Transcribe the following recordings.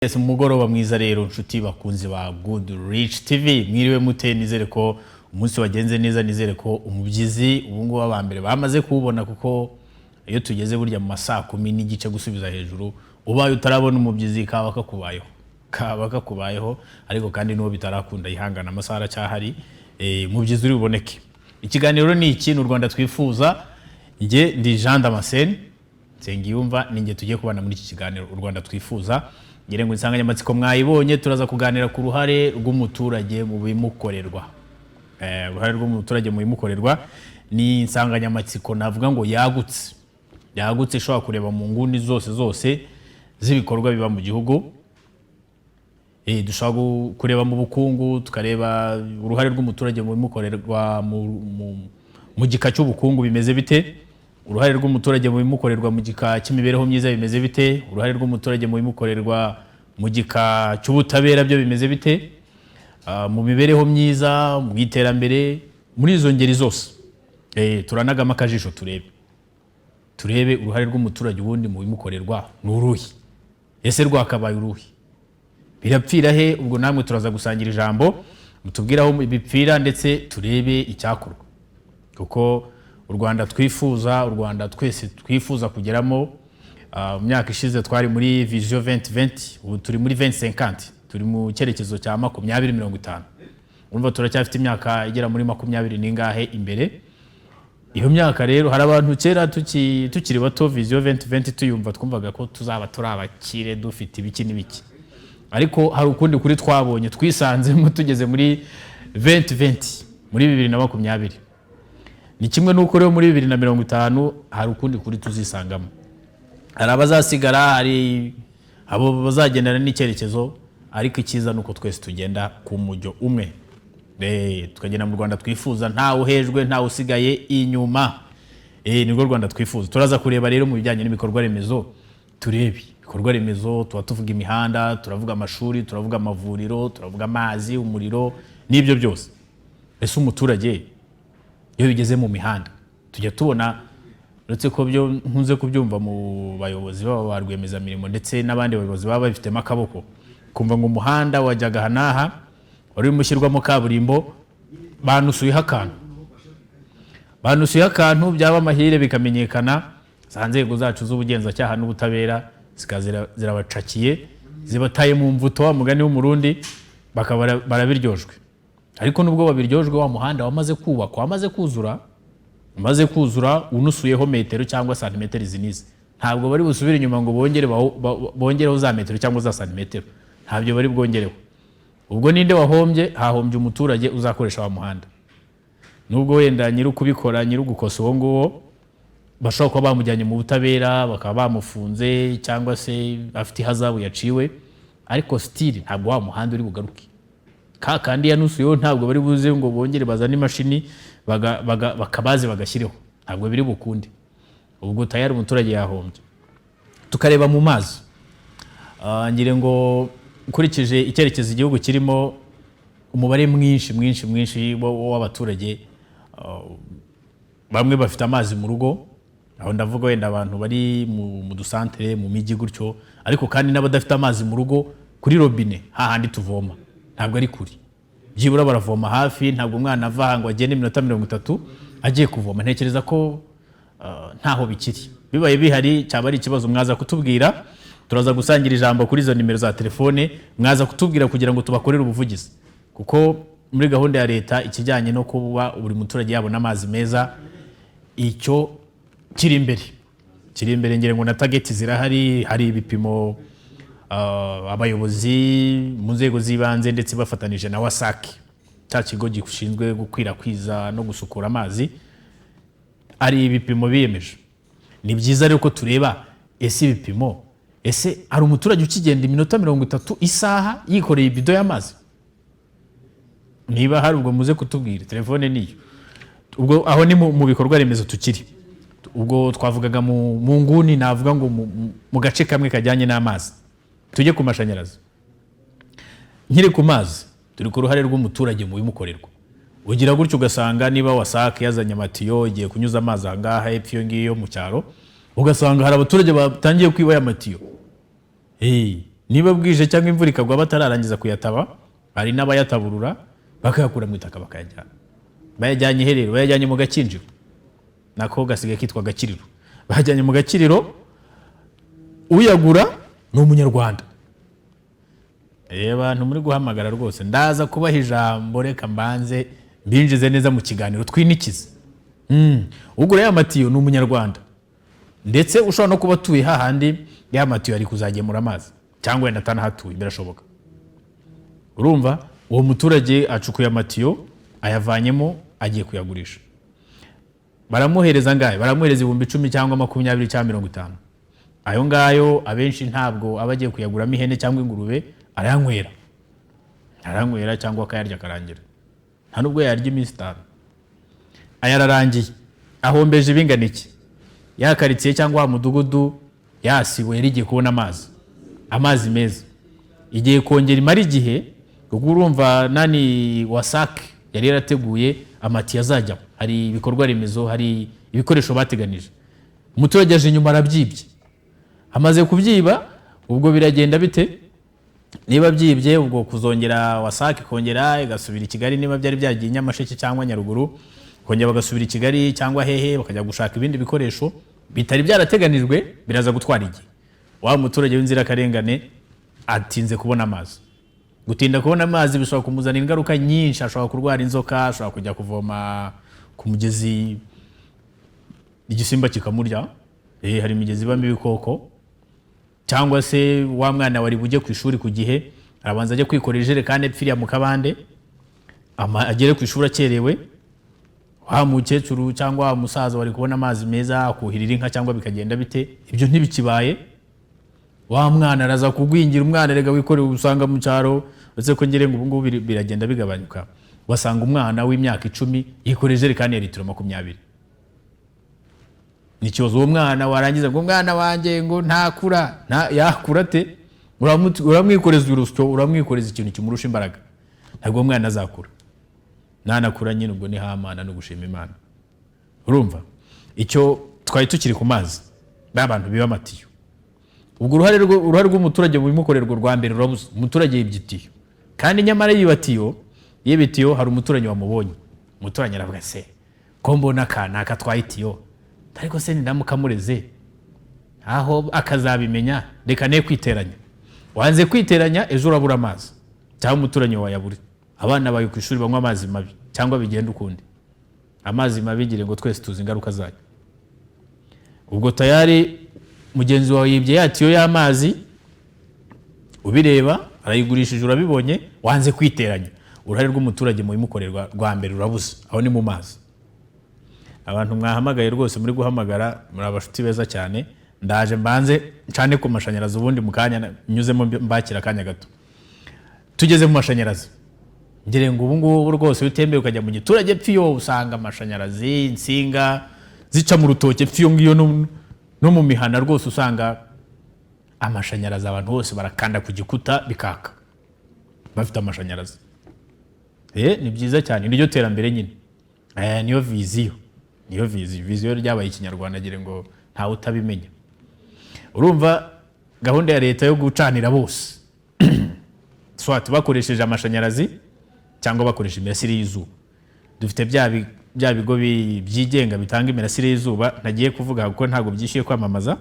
Yes, mugoroba mwiza rero nshuti bakunzi ba Good Rich TV mwiriwe mute nizere ko umunsi wagenze neza nizere ko umubyizi ubungu abambere bamaze kubona kuko iyo tugeze burya mu masaa 10 n'igice gusubiza hejuru ubaye utarabona umubyizi kaba kakubayeho ariko kandi no bitarakunda ihangana amasara cyahari mubyizi uri buboneke. Ikiganiro ni iki n'u Rwanda twifuza nge ndi Jean Damascene Nsengiyumva ninge tugiye kubana muri iki kiganiro u Rwanda twifuza. Ngire ngo insanganyamatsiko mwayibonye turaza kuganira ku ruhare rw'umuturage mu bimukorerwa. Uruhare rw'umuturage mu bimukorerwa ni insanganyamatsiko navuga ngo yagutse ishobora kureba mu nguni zose z'ibikorwa biba mu gihugu. Dushobora kureba mu bukungu tukareba uruhare rw'umuturage mu bimukorerwa mu gika cy'ubukungu bimeze bite, uruhare rw'umuturage mu bimukorerwa mu gika cy'imibereho myiza bimeze bite, uruhare rw'umuturage mu bimukorerwa mu gika cy'ubutabera byo bimeze bite, mu mibereho myiza mu iterambere muri izo ngeri zose. Turanagama akajisho turebe uruhare rw'umuturage ubundi mu bimukorerwa n'uruhi, ese rwakabaye uruhi birapfira he? Ubwo namwe turaza gusangira ijambo mutubwiraho bipfira ndetse turebe icyakorwa, kuko u Rwanda twifuza, u Rwanda twese twifuza kugeramo. Mu myaka ishize twari muri vision 2020, ubu turi muri 2050, turi mu cyerekezo cya 2050. Urumva turacyafite imyaka igera muri 20 ningahe imbere. Iyo myaka rero hari abantu kera tukiri bato vision 2020 tuyumva twumvaga ko tuzaba turabakire dufite ibiki n'ibiki, ariko hari ukundi kuri twabonye twisanzemo tugeze muri 2020 muri 2020. Ni kimwe nuko rero muri 2050 hari ukundi kuri tuzisangamo, hari abazasigara, hari abo bazagendana n'icyerekezo, ariko ikiza nuko twese tugenda ku mujyo umwe. Tukagenda mu Rwanda twifuza, nta uhejwe nta usigaye inyuma. Nibwo Rwanda twifuza. Turaza kureba rero mu bijyanye n'ibikorwa remezo, turebe ibikorwa remezo, tuvuga imihanda, turavuga amashuri, turavuga amavuriro, turavuga amazi, umuriro n'ibyo byose. Ese umuturage iyo bigeze mu mihanda tujya tubona, uretse ko byo nkunze kubyumva mu bayobozi baba ba rwiyemezamirimo ndetse n'abandi bayobozi baba bafitemo akaboko, kumva ngo umuhanda wajyaga hanaha wari mushyirwamo kaburimbo banusuyeho akantu byaba amahire bikamenyekana, za nzego zacu z'ubugenzacyaha n'ubutabera zirabacakiye zibataye mu mvuto wa mugani w'umurundi bakaba barabiryojwe. Ariko nubwo babiryojwe wa muhanda wamaze kubakwa, wamaze kuzura unusuyeho metero cyangwa santimetero zinize, ntabwo bari busubire inyuma ngo bongereho za metero cyangwa za santimetero, ntabyo bari bwongereho. Ubwo ninde wahombye? Hahombye umuturage uzakoresha wa muhanda. Nubwo wenda nyiri kubikora, nyiri gukosa uwo nguwo bashobora kuba bamujyanye mu butabera bakaba bamufunze cyangwa se afite ihazabu yaciwe, ariko still ntabwo wa muhanda uri bugaruke. Kandi yanusuyeho ntabwo bari buze ngo bongere bazane imashini bakabaze bagashyireho, ntabwo biri bukunde. Ubwo tayari umuturage yahombye. Tukareba mu mazi, ngire ngo ukurikije icyerekezo igihugu kirimo, umubare mwinshi w'abaturage bamwe bafite amazi mu rugo, aho ndavuga wenda abantu bari mu dusantere mu mijyi gutyo, ariko kandi n'abadafite amazi mu rugo kuri robine hahandi tuvoma ntabwo ari kuri, byibura baravoma hafi. Ntabwo umwana ava ngo agende iminota 30 agiye kuvoma. Ntekereza ko ntaho bikiri, bibaye bihari cyaba ari ikibazo mwaza kutubwira. Turaza gusangira ijambo kuri izo nimero za telefone, mwaza kutubwira kugira ngo tubakorere ubuvugizi, kuko muri gahunda ya leta ikijyanye no kuba buri muturage yabona amazi meza, icyo kiri imbere. Ngire ngo na target zirahari, hari ibipimo abayobozi mu nzego z'ibanze ndetse bafatanije na WASAC, cya kigo gishinzwe gukwirakwiza no gusukura amazi, ari ibipimo biyemeje. Ni byiza rero ko tureba ese ibipimo, ese ari umuturage ukigenda iminota 30 isaha yikoreye ibido y'amazi? Niba hari ubwo muze kutubwira, telefone niyo. Ubwo aho ni mu bikorwa remezo tukiri. Ubwo twavugaga mu nguni, navuga ngo mu gace kamwe kajyanye n'amazi. Tujye ku mashanyarazi. Nkiri ku mazi, turi ku ruhare rw'umuturage mu bimukorerwa. Ugira gutyo ugasanga niba WASAC yazanye amatiyo igiye kunyuza amazi ahangaha hepfo iyo ngiyo mu cyaro, ugasanga hari abaturage batangiye kwiba ya matiyo. niba bwije cyangwa imvura ikagwa batararangiza kuyataba hari n'abayataburura bakayakura mu itaka bakayajyana bayajyanye Herero bayajyanye mu Gakinjiro nako gasigaye kitwa Gakiriro bajyanye mu Gakiriro uyagura ni umunyarwanda. Abantu muri guhamagara rwose ndaza kubaha ijambo reka mbanze mbinjize neza mu kiganiro twinikize. Ugura ya matiyo ni umunyarwanda ndetse ushobora no kuba atuye hahandi ya matiyo ari kuzagemura amazi cyangwa wenda atanahatuye birashoboka. Urumva uwo muturage acukuye amatiyo ayavanyemo agiye kuyagurisha baramuhereza ngaye baramuhereza 10,000 cyangwa 20 cyangwa 50. Ayo ngayo abenshi ntabwo abagiye kuyaguramo ihene cyangwa ingurube aranywera cyangwa akayarya karangira nta nubwo yarya iminsi 5 ayararangiye ahombeje bingana iki yakaritsiye cyangwa mudugudu yasiwe yarigiye kubona amazi meza igiye kongera imari igihe ubwo urumva nani wasake yari yarateguye amati yazajya hari ibikorwa remezo hari ibikoresho bateganije umuturage aje nyuma arabyibye amaze kubyiba ubwo biragenda bite niba byibye ubwo kuzongera wasake kongera igasubira i Kigali niba byari byagiye Nyamasheke cyangwa Nyaruguru kongera bagasubira i Kigali cyangwa hehe bakajya gushaka ibindi bikoresho bitari byarateganijwe biraza gutwara igihe wa muturage w'inzira karengane atinze kubona amazi gutinda kubona amazi bishobora kumuzana ingaruka nyinshi ashobora kurwara inzoka ashobora kujya kuvoma ku mugezi igisimba kikamurya hari imigezi ibamo ibikoko cyangwa se wa mwana wari bujye ku ishuri ku gihe arabanza ajya kwikorera ijerekani epfiriya mu kabande agere ku ishuri akerewe wa mukecuru cyangwa wa musaza wari kubona amazi meza akuhirira inka cyangwa bikagenda bite ibyo ntibikibaye wa mwana araza kugwingira umwana rega wikorera usanga mu cyaro uretse ko ngire ngo ubu ngubu biragenda bigabanyuka wasanga umwana w'imyaka 10 yikorera ijerekani ya litiro 20 nikibazo uwo mwana warangiza ngo umwana wanjye ngo ntakura yakura te uramwikoreza urusyo uramwikoreza ikintu kimurusha imbaraga ntabwo umwana azakura nanakura nyine ubwo ni hamana no gushima Imana. Urumva icyo twari tukiri ku mazi babantu biba amatiyo ubwo uruhare rw'umuturage mu bimukorerwa rwa mbere rurabuze umuturage yibyitiyo kandi nyamara yibitiyo hari umuturage wamubonye umuturage aravuga se ko mbona kana akatwaye itiyo ariko se ndamukamureze aho akazabimenya reka ne kwiteranya wanze kwiteranya ejo urabura amazi cyangwa umuturanye wayaburi abana bayo ku ishuri banywa amazi mabi cyangwa bigenda ukundi amazi mabi gire ngo twese tuzi ingaruka zayo ubwo tayari mugenzi wawe yibye yatiyo y'amazi ubireba arayigurishije urabibonye wanze kwiteranya uruhare rw'umuturage mu bimukorerwa rwa mbere rurabuze aho ni mu mazi. Abantu mwahamagaye rwose muri guhamagara muri abashuti beza cyane ndaje mbanze cyane ku mashanyarazi ubundi mukanya nyuzemo mbakira kanya gato tugeze mu mashanyarazi ngire ngo ubu ngubu rwose utembe ukajya mu giturage pfiyo usanga amashanyarazi insinga zica mu rutoke pfiyo ngiyo no mu mihana rwose usanga amashanyarazi abantu bose barakanda ku gikuta bikaka bafite amashanyarazi ni byiza cyane niryo terambere nyine niyo viziyo ryabaye ikinyarwanda gire ngo ntawe utabimenya. Urumva gahunda ya leta yo gucanira bose swat bakoresheje amashanyarazi cyangwa bakoresha imirasire y'izuba dufite bya bigo byigenga bitanga imirasire y'izuba nagiye kuvuga kuko ntago byishyuye kwamamaza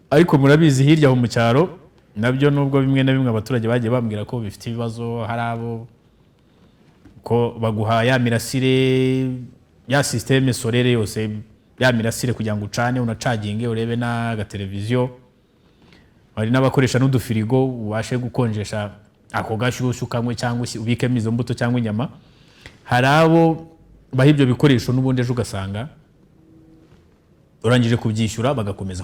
ariko murabizi hirya ho mu cyaro nabyo nubwo bimwe na bimwe abaturage bagiye bambwira ko bifite ibibazo hari abo ko baguha ya mirasire ya systeme solaire yose ya mirasire kugira ngo ucane unacaginge urebe na ga televiziyo hari n'abakoresha n'udufirigo ubashe gukonjesha ako gashyushyu kamwe cyangwa ubikemo izo mbuto cyangwa inyama hari abo baha ibyo bikoresho n'ubundi ejo ugasanga urangije kubyishyura bagakomeza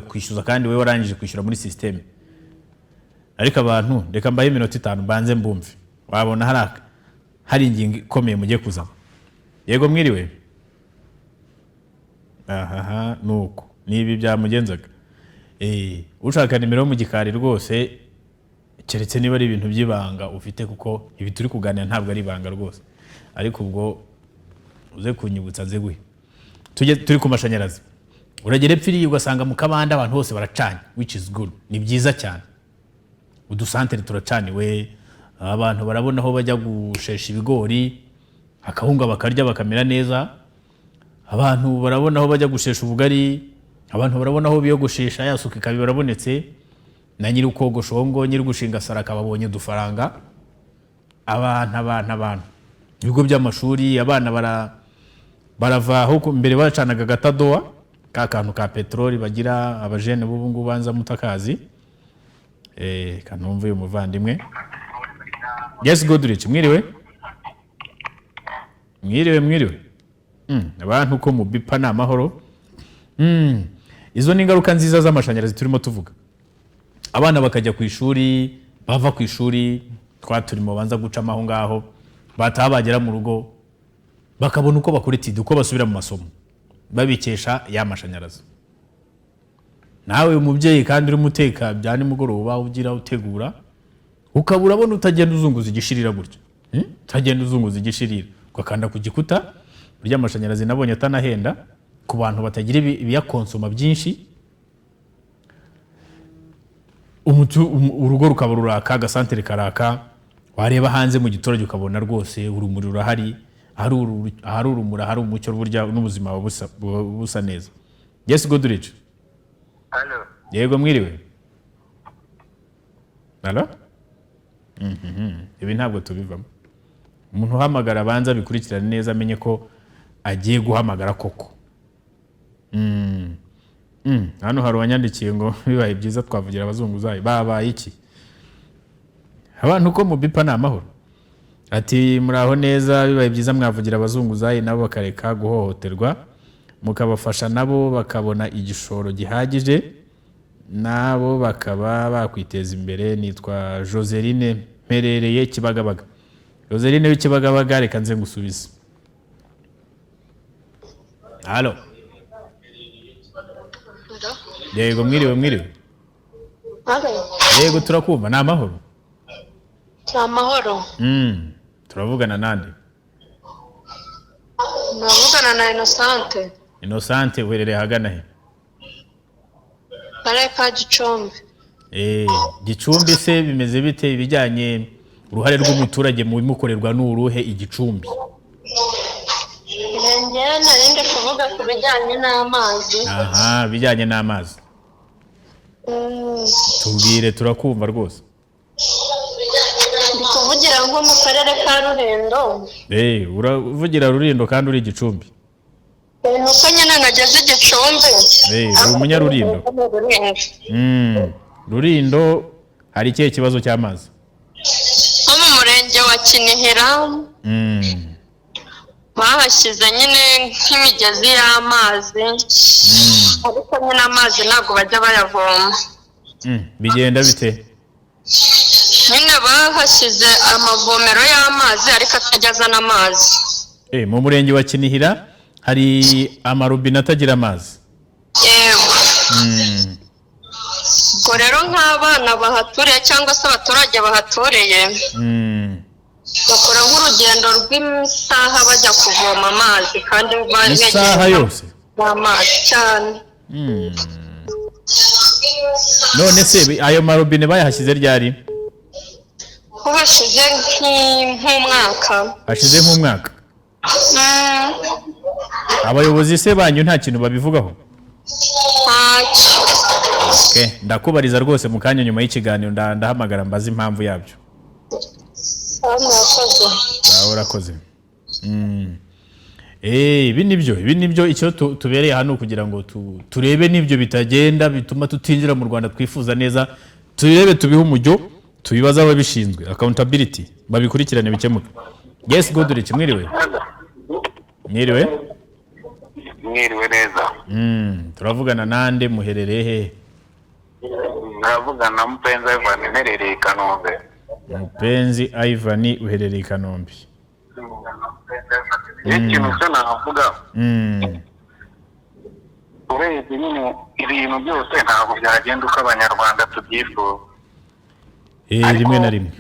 kukwishyuza kandi wewe warangije kwishyura muri systeme ariko abantu reka mbaye iminota 5 banze mbumve wabona hari ingingo ikomeye mugiye kuzamo. Yego mwiriwe nuko nibi byamugenzaga ushaka nimero mu gikari rwose keretse niba ari ibintu by'ibanga ufite kuko ibi turi kuganira ntabwo ari ibanga rwose ariko ubwo uze kunyibutsa nze guhe turi ku mashanyarazi uragera epfiriye ugasanga mu kabanda abantu bose baracanye, which is good, ni byiza cyane. Udusantere turacaniwe, abantu barabona aho bajya gushesha ibigori, akahunga bakarya bakamera neza, abantu barabona aho bajya gushesha ubugari, abantu barabona aho biyogoshesha yasuka ikabi barabonetse, na nyiri ukogoshongo nyiri gushinga saraka babonye udufaranga. Abantu ibigo by'amashuri, abana barava aho mbere bacanaga gatadoa ka kantu ka petroli bagira abajene b'ubu ngubu banza mutakazi. Kanumva uyu muvandimwe. Yes, Godrich, mwiriwe. Abantu ko mu bipa na mahoro. Izo ni ingaruka nziza z'amashanyarazi turimo tuvuga. Abana bakajya ku ishuri, bava ku ishuri, turimo banza gucama aho ngaho, bataha bagera mu rugo bakabona uko bakuritida, uko basubira mu masomo, babikesha ya mashanyarazi. Nawe umubyeyi kandi uri muteka bya nimugoroba ugira utegura, ukabura bona utagenda uzunguza igishirira gutyo. Utagenda uzunguza igishirira, ukakanda ku gikuta. Burya amashanyarazi nabonye atanahenda ku bantu batagira ibiyakonsoma byinshi. Urugo rukaba ruraka, agasantere karaka, wareba hanze mu giturage ukabona rwose urumuri rurahari, ahari urumuri, ahari umucyo, burya n'ubuzima busa neza. Yes, Godrich. Hello. Yego mwiriwe. Hello? Ibi ntabwo tubivamo. Umuntu uhamagara abanza bikurikirana neza, amenye ko agiye guhamagara koko. Hano hari wanyandikiye ngo bibaye byiza twavugira abazunguzayi. Babaye iki? Abantu ko mu bipa na amahoro. Ati muraho neza, bibaye byiza mwavugira abazunguzayi nabo bakareka guhohoterwa, mukabafasha nabo bakabona igishoro gihagije, nabo bakaba bakwiteza imbere. Nitwa Joseline mperereye Kibagabaga. Joseline w'Ikibagabaga, reka nze ngusubize. Halo. Yego mwiriwe. Yego turakumva, na amahoro. Amahoro. Turavugana nande? Navugana na Innocente. Innocente, uherereye hagana he? Kareka Gicumbi. Gicumbi se bimeze bite ibijyanye uruhare rw'umuturage mu bimukorerwa n'uruhe igicumbi? Njyewe narinde kuvuga ku bijyanye n'amazi. Aha, bijyanye n'amazi. Tubwire, turakumva rwose. Ndi kuvugira nko mu karere ka Rulindo. Uravugira Rulindo kandi uri Gicumbi? Nuko nyine nageze Gicumbi. Uri umunyarulindo? Rulindo hari ikihe kibazo cy'amazi? Nko mu murenge wa Kinihira bahashyize nyine nk'imigezi y'amazi, ariko nyine amazi ntabwo bajya bayavoma. Bigenda bite? Nyine bahashyize amavomero y'amazi ariko atajya azana amazi. Mu murenge wa Kinihira hari amarobine atagira amazi? Yego. Ubwo rero nk'abana bahaturiye cyangwa se abaturage bahaturiye bakora nk'urugendo rw'isaha bajya kuvoma amazi, kandi isaha yose amazi cyane. None se ayo marobine bayahashyize ryari? Hashize nk'umwaka. Hashize nk'umwaka? Abayobozi se banyu nta kintu babivugaho? Ndakubariza rwose mu kanya nyuma y'ikiganiro ndahamagara mbaza impamvu yabyo. Urakoze. Ibi nibyo icyo tubereye hano kugira ngo turebe n'ibyo bitagenda bituma tutinjira mu Rwanda twifuza neza, turebe tubihe umujyo, tubibaza ababishinzwe, accountability, babikurikirane bikemuke. Yes, Godrich, mwiriwe. Mwiriwe neza. Turavugana nande, muherereye he? Turavugana na Mupenzi Ivan, uherereye Kanombe. Mupenzi Ivan, uherereye Kanombe. Ikintu cyo navuga, urebye nyine ibintu byose ntabwo byagenda uko abanyarwanda tubyifuza. Rimwe na rimwe.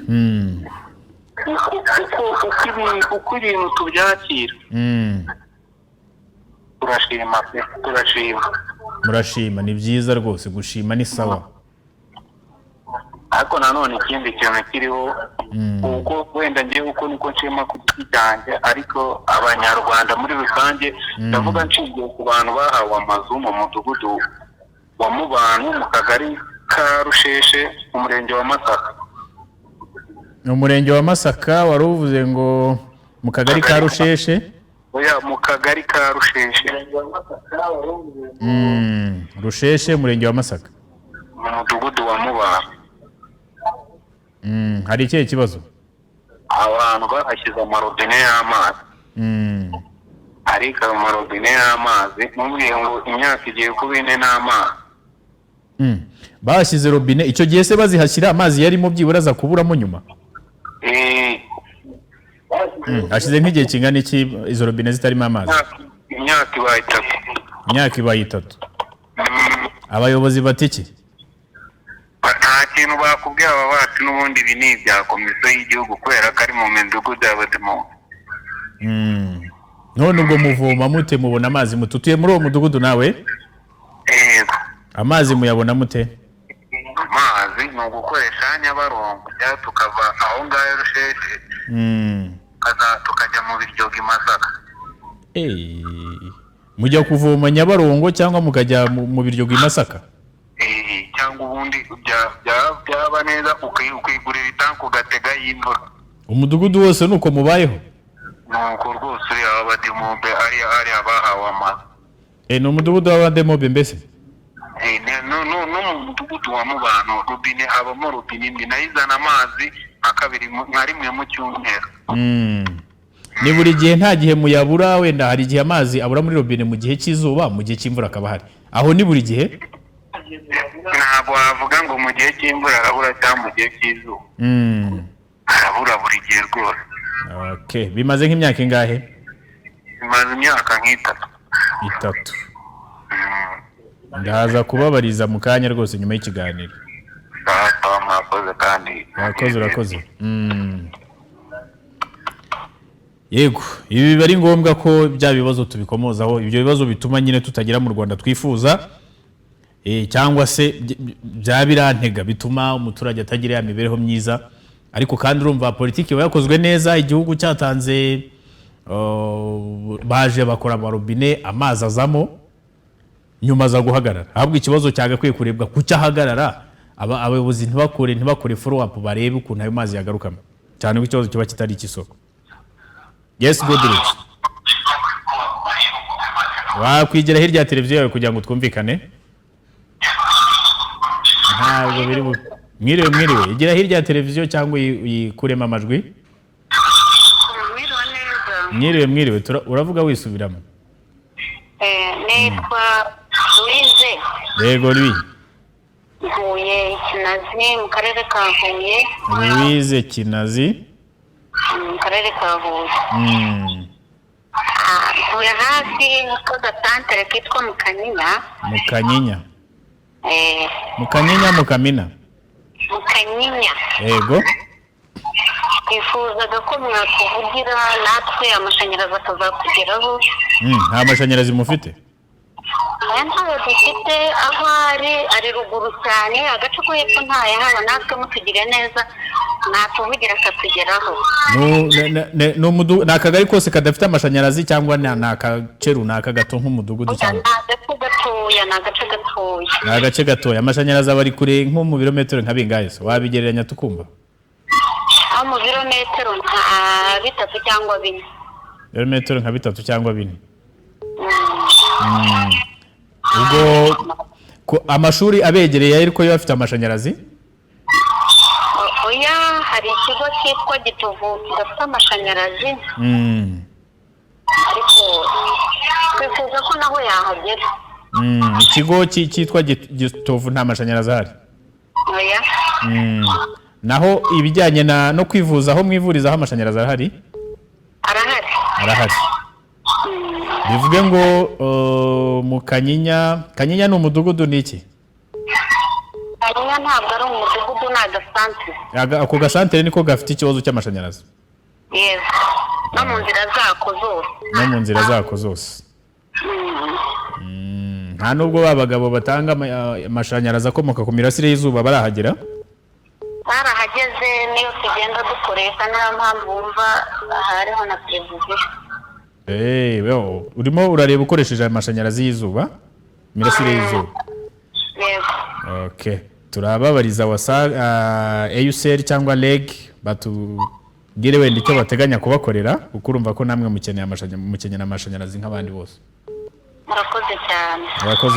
Uko ibintu tubyakira, turashima. murashima ni byiza rwose gushima ni sawa ariko nanone ikindi kintu kiriho ubwo wenda ngiye uko niko nshima ku giti cyanjye ariko abanyarwanda muri rusange ndavuga nshingiye ku bantu bahawe amazu mu mudugudu wa Mubano mu kagari ka Rusheshe mu murenge wa Masaka. Umurenge wa Masaka wari uvuze ngo mu kagari ka Rusheshe? Oya, mu kagari ka Rusheshe. Rusheshe murenge wa Masaka. Mu mudugudu wa Mubano. Hari ikihe kibazo? Abantu bahashyize amarobine y'amazi. Ariko amarobine y'amazi mubwiye ngo imyaka igiye kuba ine n'amazi. Bahashyize robine icyo gihe se bazihashyira amazi yarimo byibura aza kuburamo nyuma? Hashize nk'igihe kingana iki izo robine zitarimo amazi? Imyaka ibaye 3. Imyaka ibaye 3. Abayobozi batiki? Nta kintu bakubwiye aba bacu n'ubundi ibi ni ibya komisiyo y'igihugu kubera ko ari mu midugudu y'abademo. None ubwo muvoma mute mubona amazi mututuye muri uwo mudugudu nawe? Amazi muyabona mute? Amazi ni ugukoresha Nyabarongo cyangwa tukava aho ngaho Rusheshe tukajya mu Biryogo i Masaka. Mujya kuvoma Nyabarongo cyangwa mukajya mu Biryogo i Masaka? Cyangwa ubundi byaba neza ukigurira itanku ugatega y'imvura. Umudugudu wose nuko mubayeho? Nuko rwose uri abademobe ari abahawe amazi. Ni umudugudu w'abademobe mbese? No mu mudugudu wa Mubano robine habamo robine imwe nayizana amazi nka rimwe mu cyumweru. Ni buri gihe nta gihe muyabura wenda hari igihe amazi abura muri robine mu gihe cy'izuba mu gihe cy'imvura akaba hari aho ni buri gihe? Ntabwo wavuga ngo mu gihe cy'imvura arabura cyangwa mu gihe cy'izuba. Arabura buri gihe rwose. Okay, bimaze nk'imyaka ingahe? Bimaze imyaka nk'itatu. Ndahaza kubabariza mu kanya rwose nyuma y'ikiganiro. Mwakoze kandi. Urakoze. Yego, ibi bari ngombwa ko bya bibazo tubikomozaho, ibyo bibazo bituma nyine tutagira mu Rwanda twifuza cyangwa se bya birantega bituma umuturage atagira ya mibereho myiza. Ariko kandi urumva politiki yakozwe neza, igihugu cyatanze baje bakora amarobine amazi azamo nyuma za guhagarara. Ahubwo ikibazo cyagakwiye kurebwa kucyahagarara abayobozi ntibakore follow up barebe ukuntu ayo mazi yagarukamo cyane ko ikibazo kiba kitari ikisoko. Yes, good luck. Wakwigira hirya ya televiziyo yawe kugira ngo twumvikane? Ntabwo biri mwiriwe igira hirya ya televiziyo cyangwa uyikuremo amajwi? Mwiriwe uravuga wisubiramo. Nitwa Louise. Yego Louise. Huye Kinazi mu karere ka Huye. Louise Kinazi mu karere ka Huye. Huye hafi ko gasantere kitwa Mukanyinya. Mukanyinya Mukamina. Mukanyinya. Yego. Twifuzaga ko mwakuvugira natwe amashanyarazi akazakugeraho. Nta mashanyarazi mufite? Ntayo dufite, aho ari ruguru cyane, agace ko hepfo ntayo haba, natwe mutugire neza natuvugira akatugeraho. Ni akagari kose kadafite amashanyarazi cyangwa ni agace runaka gato nk'umudugudu cyangwa? Ni agace gatoya. Amashanyarazi aba ari kure nko mu birometero nka bingahe se? Wabigereranya tukumva? Mu birometero nka 3 cyangwa 4. Birometero nka 3 cyangwa 4. Ubwo amashuri abegereye ariko yo afite amashanyarazi? Oya, hari ikigo cyitwa Gitovu gifite amashanyarazi. Ariko twifuza ko naho yahagera. Ikigo cyitwa Gitovu nta mashanyarazi ahari? Oya. Naho ibijyanye no kwivuza aho mwivuriza aho amashanyarazi arahari? Arahari. Bivuge ngo mu Kanyinya ni umudugudu niki? Kanyinya ntabwo ari umudugudu, ni agasantere. Ako gasantere niko gafite ikibazo cy'amashanyarazi? Yes. No mu nzira zako zose. nta nubwo babagabo batanga amashanyarazi akomoka ku mirasire y'izuba barahagera. barahageze niyo tugenda dukoresha niyo mpamvu wumva hariho na televiziyo. Urimo urareba ukoresheje amashanyarazi y'izuba, mirasire y'izuba. Yego. Okay, turababariza AUCL cyangwa REG batubwire wenda icyo bateganya kubakorera kuko urumva ko namwe mukeneye amashanyarazi nk'abandi bose. Murakoze cyane.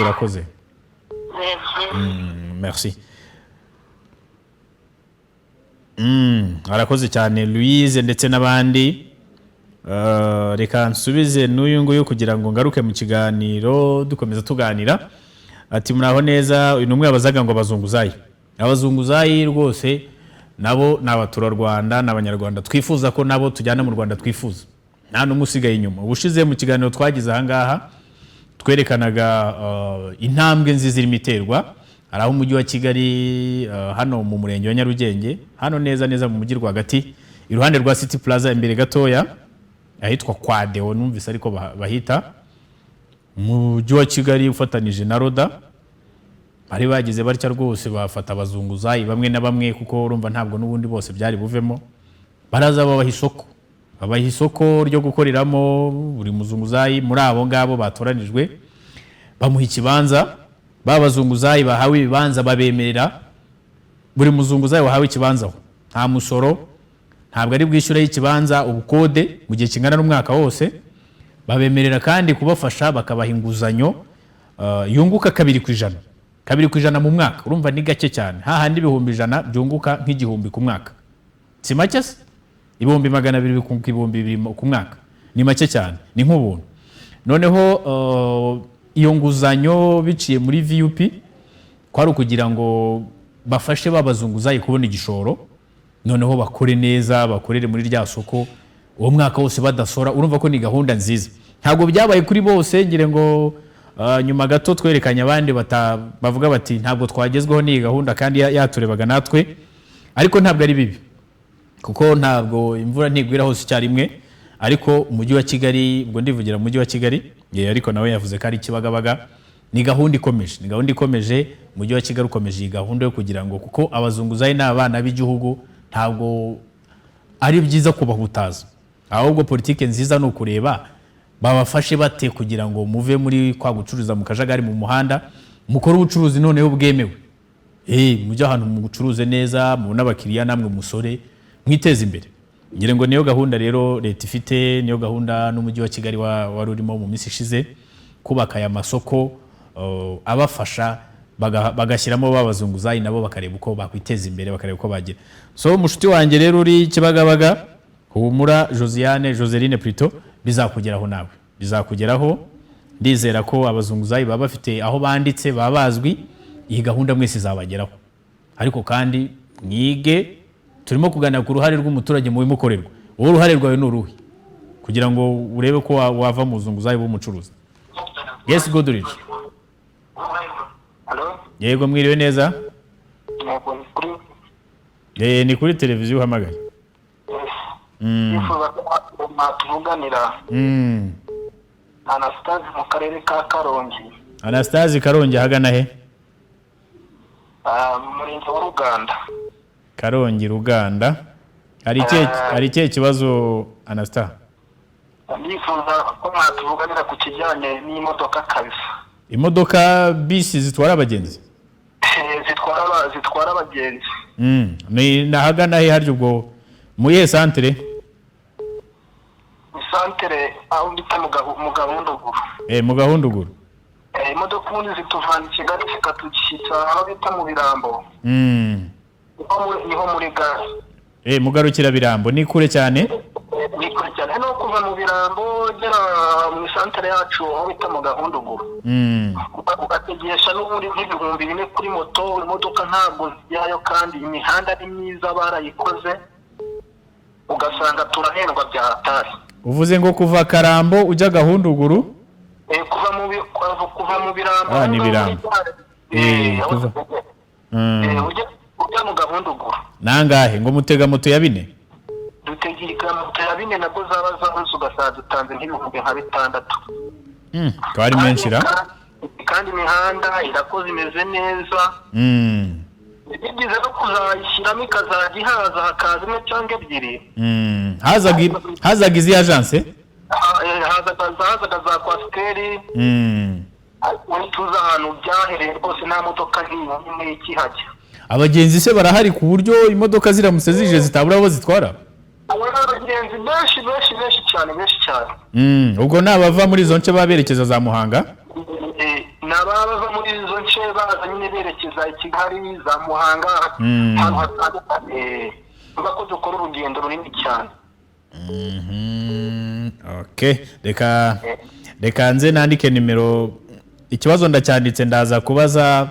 Urakoze. Merci. Arakoze cyane Louise ndetse n'abandi. Reka nsubize n'uyu nguyu kugira ngo ngaruke mu kiganiro dukomeza tuganira. Ati muraho neza, uyu numwe yabazaga ngo abazunguzayi rwose nabo n'abatura Rwanda n'abanyarwanda twifuza ko nabo tujyana mu Rwanda twifuza. Nta numwe usigaye inyuma. Ubushize mu kiganiro twagize aha ngaha twerekanaga intambwe nziza irimo iterwa. Araho umujyi wa Kigali hano mu murenge wa Nyarugenge, hano neza mu mujyi rwagati, iruhande rwa City Plaza imbere gatoya ahitwa kwa Deo numvise ariko bahita mujyi wa Kigali ufatanije na Roda. Bari bagize barya rwose bafata abazunguzayi bamwe na bamwe kuko urumva ntabwo n'ubundi bose byari buvemo. Baraza babaha isoko ryo gukoreramo, buri muzunguzayi muri abo ngabo batoranijwe bamuha ikibanza. Babazunguzayi bahawe ibibanza babemerera buri muzunguzayi wahawe ikibanza nta musoro, ntabwo ari bwishyure y'ikibanza ubukode mu gihe kingana n'umwaka wose. Babemerera kandi kubafasha bakabaha inguzanyo yunguka 2% mu mwaka. Urumva ni gake cyane, hahandi 100 byunguka nk'igihumbi ku mwaka. Si make se? 200,000 ku mwaka ni make cyane, ni nk'ubuntu. Noneho iyo nguzanyo biciye muri VUP kwari ukugira ngo bafashe babazunguzayi kubona igishoro, noneho bakore neza, bakorere muri rya soko uwo mwaka wose badasora. Urumva ko ni gahunda nziza. Ntabwo byabaye kuri bose, ngire ngo nyuma gato twerekanye abandi bavuga bati ntabwo twagezweho ni gahunda kandi yaturebaga natwe, ariko ntabwo ari bibi kuko ntabwo imvura ntigwira hose icyarimwe. Ariko umujyi wa Kigali, ubwo ndivugira umujyi wa Kigali, ariko nawe yavuze ko ari Kibagabaga, ni gahunda ikomeje. Umujyi wa Kigali ukomeje iyi gahunda yo kugira ngo kuko abazunguzayi n'abana b'igihugu ntabwo ari byiza kubahutaza, ahubwo politike nziza no kureba babafashe bate kugira ngo muve muri kwa gucuruza mu kajagari mu muhanda, mukora ubucuruzi noneho bwemewe. Mujya ahantu mu gucuruze neza, mu n'abakiriya namwe musore mwiteze imbere. Ngire ngo niyo gahunda rero leta ifite, niyo gahunda n'umujyi wa Kigali wari urimo mu minsi ishize, kubaka aya masoko abafasha bagashyiramo babazunguzayi nabo bakareba uko bakwiteza imbere, bakareba uko bagira. So mushuti wanjye rero uri Kibagabaga, humura Joseline Plutôt, bizakugeraho nawe, bizakugeraho. Ndizera ko abazunguzayi baba bafite aho banditse babazwi, iyi gahunda mwese izabageraho. Ariko kandi mwige, turimo kuganira ku ruhare rw'umuturage mu bimukorerwa. Wowe uruhare rwawe ni uruhe kugira ngo urebe ko wava mu zunguzayi b'umucuruzi? Yes, Godrich. Yego, mwiriwe neza. Ni kuri televiziyo uhamagaye. Twifuza ko tuvuganira Anastase mu karere ka Karongi. Anastase Karongi hagana he? Murenge wa Ruganda. Karongi Ruganda. Hari ikihe kibazo Anastase? Twifuza ko tuvuganira ku kijyanye n'imodoka kabisa. Imodoka bisi zitwara abagenzi? Zitwara abagenzi. Ni nahagana he haryo ubwo muye santere? Santere aho ndita mu Gahunduguru. Mu Gahunduguru. Imodoka ubundi zituvana i Kigali zikatugishitsa aho bita mu Birambo. Niho muri gare. Mugarukira Birambo ni kure cyane? Ni kure cyane, no kuva mu Birambo gera mu santere yacu aho bita mu Gahunduguru. Ugategesha n'ubundi nk'ibihumbi 4 kuri moto. Imodoka ntabwo zijyayo kandi imihanda ni myiza barayikoze, ugasanga turahendwa bya hatari. Uvuze ngo kuva Karambo ujya Gahunduguru? Kuva mu Birambo. Ni Birambo. Ujya mu Gahunduguru. Nangahe ngo mutega moto ya 4? Dutegeka moto ya 4 nabwo zaba ugasanga dutanze nk'ibihumbi 6. Twari menshi ra? kandi imihanda irakoze imeze neza bigize no kuzayishyiramo ikazajya ihaza hakaza imwe cyangwa ebyiri hazaga izi agence hazaga za kwasiteri tuzi ahantu byahereye rwose nta modoka n'imwe ikihajya. Abagenzi se barahari ku buryo imodoka ziramutse zije zitabura abo zitwara? Abagenzi benshi cyane. Ubwo nabava muri izo nce baberekeza za Muhanga? Nabava muri izo nce baza nyine berekeza i Kigali za Muhanga ahantu hatandukanye bako dukora urugendo runini cyane. Okay, reka nze nandike nimero. Ikibazo ndacyanditse ndaza kubaza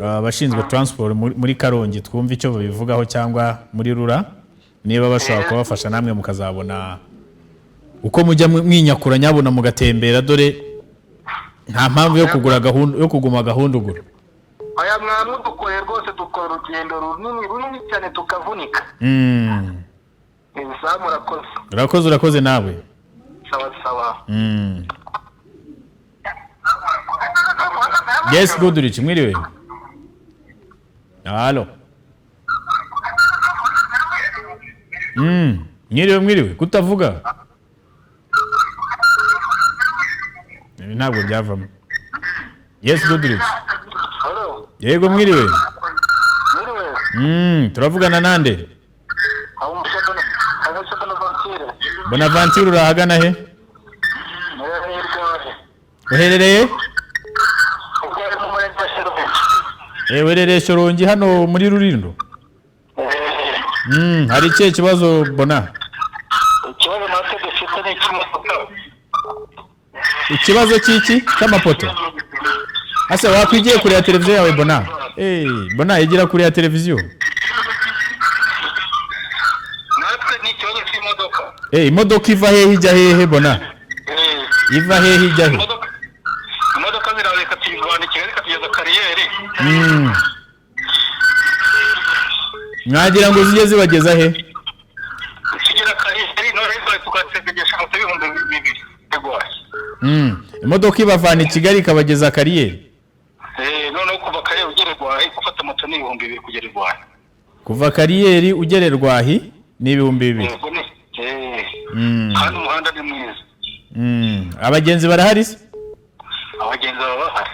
abashinzwe transport muri Karongi twumva icyo babivugaho cyangwa muri Rura niba bashobora kubafasha namwe mukazabona uko mujya mwinyakura nyabona mugatembera dore nta mpamvu yo kuguma gahundugura. Aya mwamwe dukorera rwose dukora urugendo runini cyane tukavunika. Urakoze nawe. Sawa. Yes, Godrich, mwiriwe. Halo. Mwiriwe, kutavuga. Ntabwo byavamo. Yes, Godrich. Hello. Yego mwiriwe. Mwiriwe. Turavugana nande? Bonaventure urahagana he? Uherereye? Werereye Shorongi hano muri Rurindo. Hari ikihe kibazo Bona? Ikibazo natwe dufite ni cy'imodoka. Ikibazo cy'iki? Cy'amapoto. Ase wakwigiye kuri ya televiziyo yawe Bona? Bona yigira kuri ya televiziyo. Natwe ni ikibazo cy'imodoka. Imodoka iva hehe ijya hehe Bona? Iva hehe ijya hehe? Imodoka zirareka tuyivana Kigali katugeza kariyeri. Mwagira ngo zijye zibageza he? Kigera kariyeri none tukategereje moto y'ibihumbi 2 egwaye. Imodoka ibavana Kigali ikabageza kariyeri. None kuva kariyeri ugererwahi gufata moto ni 2,000 kugererwahi. Kuva kariyeri ugererwahi ni 2,000. Hano umuhanda ni mwiza. Abagenzi barahari se? Abagenzi bahari.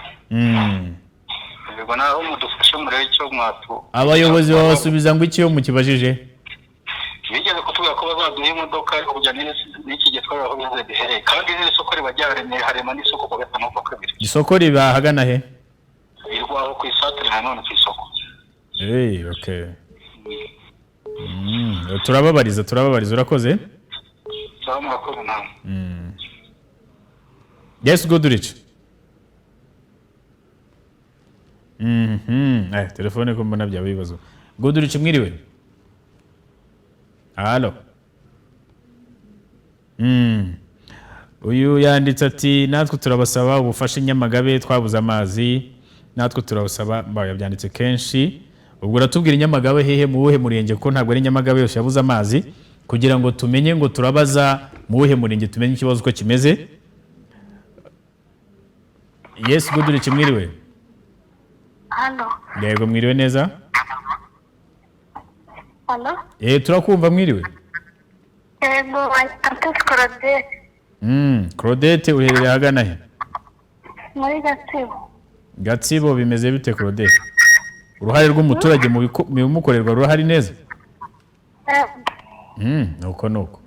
Yego naho mudufashe murebe icyo mwatu. Abayobozi babasubiza ngo iki yo mukibajije? Bigeze kutubwira ko bazaduha imodoka ariko kujya n'iki gitwara aho bize bihereye kandi n'isoko ribajyarene harema n'isoko kwa gatanu kwa kabiri. Isoko riba hagana he? Irwaho ku isatire nanone ku isoko. Okay. Turababariza urakoze? Murakoze nawe. Yes, Godrich. Telefone ko mbona bya bibazo. Godrich mwiriwe. Halo. Uyu yanditse ati natwe turabasaba ubufasha Nyamagabe twabuze amazi natwe turabasaba yabyanditse kenshi. Ubwo uratubwira Nyamagabe hehe mu buhe murenge ko ntabwo ari Nyamagabe yose yabuze amazi kugira ngo tumenye ngo turabaza mu buhe murenge tumenye ikibazo ko kimeze. Yes, Godrich mwiriwe. Halo. Yego mwiriwe neza? Halo. Turakumva mwiriwe. Yego, Antes Claudette. Claudette uherereye hagana he? Muri Gatsibo. Gatsibo bimeze bite Claudette? Uruhare rw'umuturage mu bimukorerwa rurahari neza? Nuko.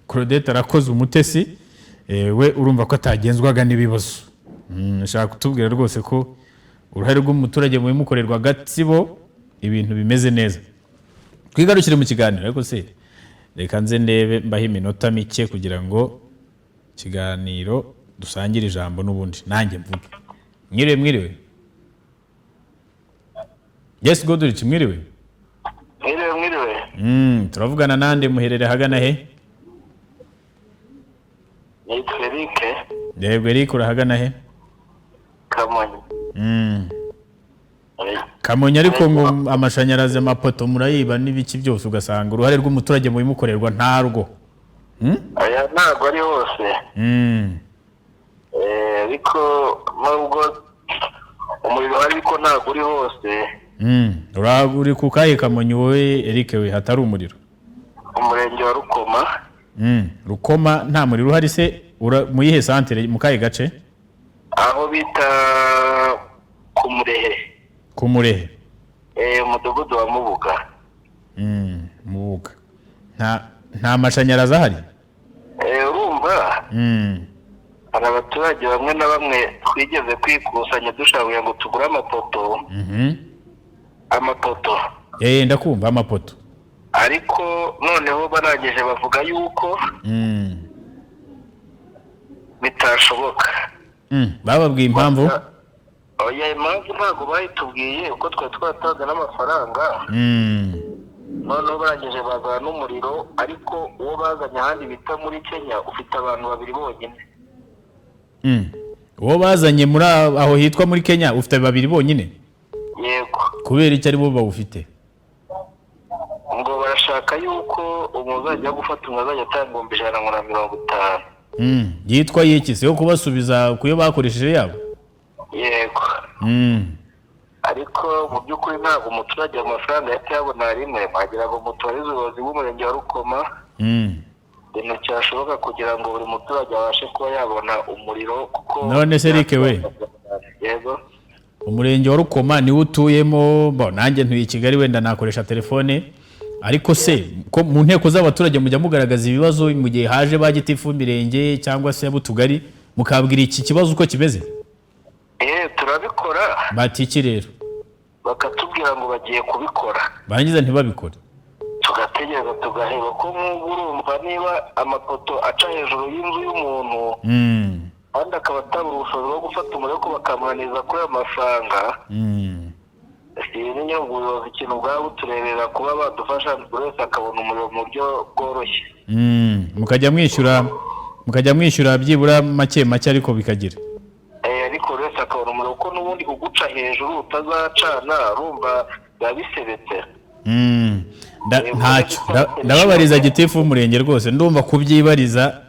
Claudette arakoze umutesi. We urumva ko atagenzwaga n'ibibazo. Nshaka kutubwira rwose ko uruhare rw'umuturage mu bimukorerwa Gatsibo ibintu bimeze neza. Twigarukire mu kiganiro ariko se reka nze ndebe mbaho iminota mike kugira ngo kiganiro dusangire ijambo n'ubundi nanjye mvuge. Mwiriwe. Yes, Godrich mwiriwe. Mwiriwe. Turavugana nande muherere hagana he? Ni Eric. Yego Eric urahagana he? Kamonyi. Kamonyi ariko ngo amashanyarazi amapoto murayiba n'ibiki byose ugasanga uruhare rw'umuturage mu bimukorerwa ntarwo. Aya ntago ari hose. ariko nubwo umuriro hari ariko ntabwo uri hose. Uri ku kahe Kamonyi wowe Eric we hatari umuriro? Umurenge wa Rukoma. Rukoma nta muriro uhari se mu yihe santere mu kahe gace? Aho bita ku Murehe. Umudugudu wa Mubuga. Mubuga. Nta mashanyarazi ahari? Urumva? Hari abaturage bamwe na bamwe twigeze kwikusanya dushaka ngo tugure amapoto. Amapoto. Ndakumva amapoto. Ariko noneho barangije bavuga yuko bitashoboka. Bababwiye impamvu? Oya, impamvu ntabwo bayitubwiye uko twatanze n'amafaranga. Noneho barangije bazana n'umuriro, ariko uwo bazanye ahandi bita muri Kenya ufite abantu 2 bonyine. Uwo bazanye muri aho hitwa muri Kenya ufite 2 bonyine? Yego. Kubera icyo ari bo bawufite? Ngo barashaka yuko umuzajya gufata umwazajya atanga 150. Yitwa yiki se yo kubasubiza kuyo bakoresheje yabo? Yego. Ariko mu by'ukuri ntabwo umuturage amafaranga yatayabona rimwe, bagira ngo mutwarize ubuyobozi bw'umurenge wa Rukoma. Ibintu cyashoboka kugira ngo buri muturage abashe kuba yabona umuriro kuko none se Eric we. Yego. Umurenge wa Rukoma ni utuyemo, nanjye ntuye i Kigali wenda nakoresha telefone, ariko se ko mu nteko z'abaturage mujya mugaragaza ibibazo mu gihe haje bagitifu mirenge cyangwa se abutugari mukabwira iki kibazo uko kimeze? Turabikora. Batiki rero bakatubwira ngo bagiye kubikora, barangiza ntibabikore, tugategereza tugaheba ko urumva niba amapoto aca hejuru y'inzu y'umuntu kandi akaba atabura ubushobozi bwo gufata umuriro ko bakamunaniza kuri ayo mafaranga. Ni ubuyobozi ikintu bwaba buturebera kuba badufasha buri wese akabona umuriro mu buryo bworoshye. mukajya mwishyura byibura make ariko bikagira. Ariko wese akabona umuriro ko n'ubundi kuguca hejuru utazacana urumva biba bisebetse. Ntacyo ndababariza gitifu w'umurenge rwose, ndumva kubyibariza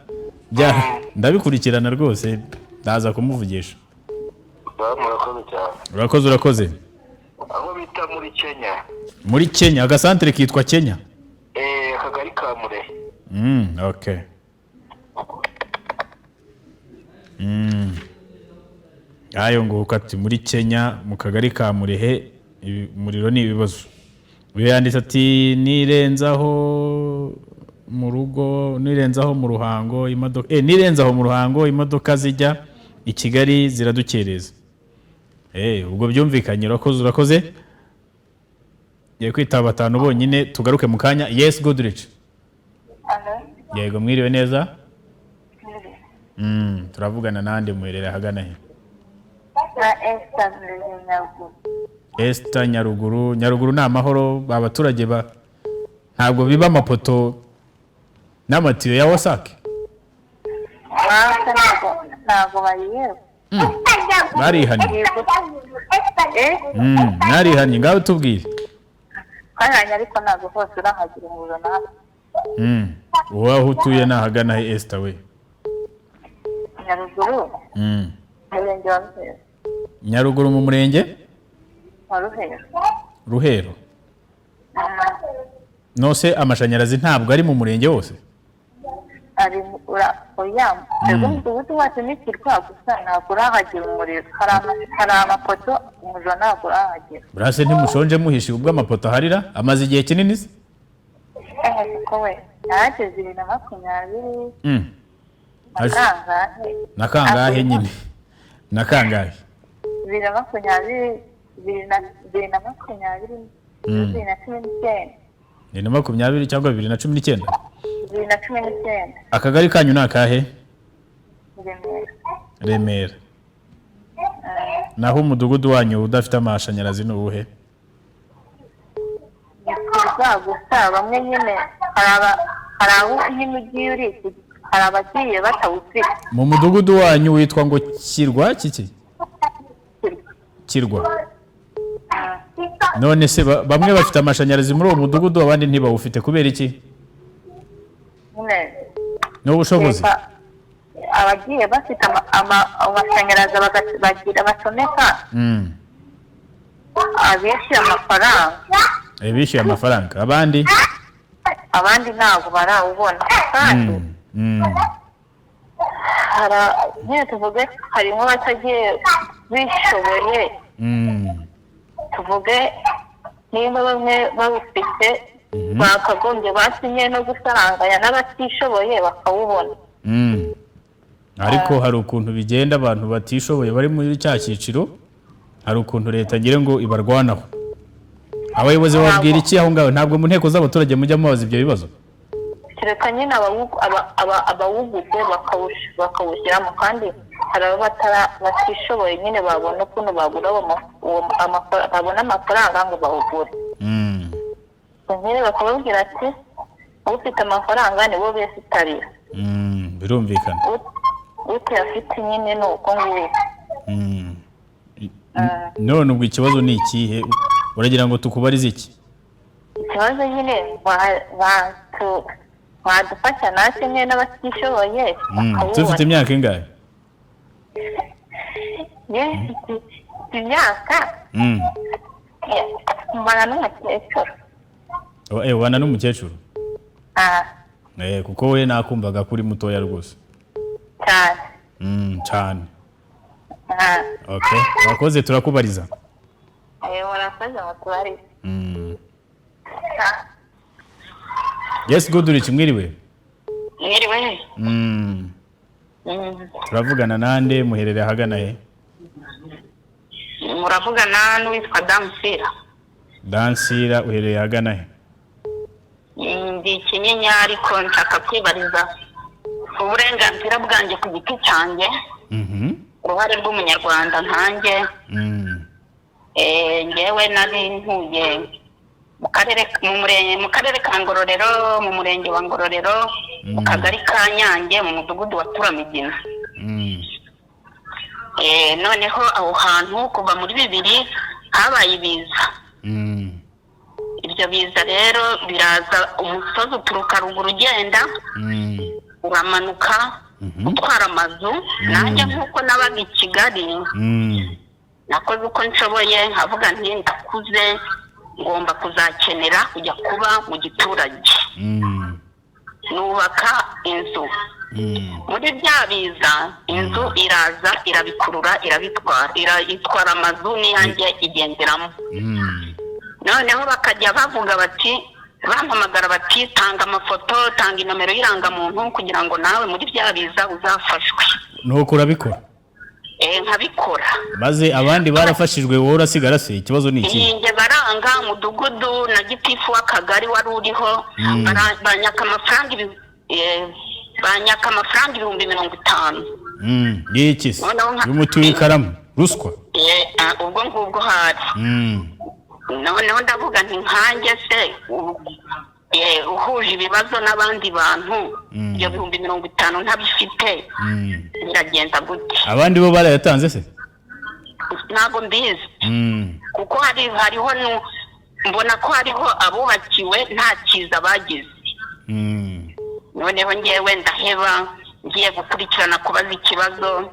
ndabikurikirana rwose, ndaza kumuvugisha. Murakoze cyane. Urakoze. Aho bita muri Kenya. Muri Kenya agasantere kitwa Kenya? Akagari ka Murehe. Okay. Ayo ngo ukati muri Kenya mu kagari ka Murehe umuriro ni ibibazo. Uyu yanditse ati nirenzaho mu rugo, nirenzaho mu Ruhango imodoka nirenzaho mu Ruhango imodoka zijya i Kigali ziradukereza. Ubwo byumvikanye. Urakoze. Ye kwitaba 5 bonyine tugaruke mu kanya. Yes, Goodrich. Yego mwiriwe neza? Turavugana nande muherera hagana he? Esther Nyaruguru. Nyaruguru ni amahoro, abaturage ntabwo biba amapoto n'amatiyo ya wasake? Ntabwo bariyeho. Barihanye? Narihanye, ngaho tubwire. Kanya ariko ntabwo hose urahagira umuriro nawe. Wowe aho utuye nahagana he Esther we? Nyaruguru. Murenge wa Ruhero. Nyaruguru mu murenge? Wa Ruhero. Ruhero. Nose amashanyarazi ntabwo ari mu murenge wose? Ari oya. Ego mudugudu wacu n'ikirwa gusa ntabwo urahagira umuriro. Hari amapoto umuriro ntabwo urahagira. Burase ntimushonje muhishi ubwo amapoto harira amaze igihe kinini se? Ko we yageze 2020. Nakangahe nyine? Nakangahe? 2020 2020 cyangwa 2019? 2019. Akagari kanyu nakahe? Remera. Naho umudugudu wanyu udafite amashanyarazi n'ubuhe? Gusa bamwe nyine hari aho nyine ugiye uri, hari abagiye batawufite. Mu mudugudu wanyu witwa ngo Kirwa kiki? Kirwa. None se bamwe bafite amashanyarazi muri uwo mudugudu abandi ntibawufite kubera iki? Nyine n'ubushobozi? abagiye bafite amashanyarazi bagira bacomeka abishyuye amafaranga abandi ntabwo barawubona kandi nyine tuvuge harimo batagiye bishoboye tuvuge niba bamwe babufite bakagombye basinye no gusaranganya n'abatishoboye bakawubona ariko hari ukuntu bigenda abantu batishoboye bari muri cya cyiciro hari ukuntu leta ngira ngo ibarwanaho abayobozi babwira iki aho ngaho ntabwo mu nteko z'abaturage mujya mubaza ibyo bibazo kereka nyine abawuguze bakawushyiramo kandi hari abo batishoboye nyine babona ukuntu bagura babona amafaranga ngo bawugure nyine bakababwira ati ufite amafaranga nibo besitarira birumvikana utayafite nyine ni uko nguko none ubwo ikibazo ni ikihe uragira ngo tukubarize iki ikibazo nyine wadufasha natwe nyine n'abatishoboye tufite imyaka ingahe imyaka mbana n'umukecuru ubana n'umukecuru kuko we nakumvaga kuri mutoya rwose cyane okay wakoze turakubariza warakoze mutubarize yes good uri kimwiriwe turavugana nande muherereye ahagana he muravugana n'uwitwa Dansira uherereye ahagana he ndi Kinyinya ariko nshaka kwibariza uburenganzira bwanjye ku giti cyanjye uruhare rw'umunyarwanda nkanjye ngewe nari ntuye mu karere ka Ngororero mu murenge wa Ngororero mu kagari ka Nyange mu mudugudu wa Turamigina noneho aho hantu kuva muri 2000 habaye ibiza ibyo biza rero biraza umusozi uturuka ruguru ugenda uramanuka utwara amazu nanjye nk'uko nabaga i Kigali nakoze uko nshoboye nkavuga nti ndakuze ngomba kuzakenera kujya kuba mu giturage nubaka inzu muri bya biza inzu iraza irabikurura itwara amazu niyanjye igenderamo noneho bakajya bavuga bati bampamagara bati tanga amafoto tanga inomero y'irangamuntu kugira ngo nawe muri bya biza uzafashwe nuko urabikora nkabikora maze abandi barafashijwe wowe urasigara se ikibazo ni iki nge baranga umudugudu na gitifu w'akagari wari uriho banyaka amafaranga 50,000 y'iki se y'umutuye ikaramu ruswa ubwo ngubwo hari noneho ndavuga nti nkanjye se uhuje ibibazo n'abandi bantu ibyo 50,000 ntabifite biragenda gute abandi bo barayatanze se ntabwo mbizi kuko hariho mbona ko hariho abubakiwe nta cyiza bagize noneho ngewe ndaheba ngiye gukurikirana kubaza ikibazo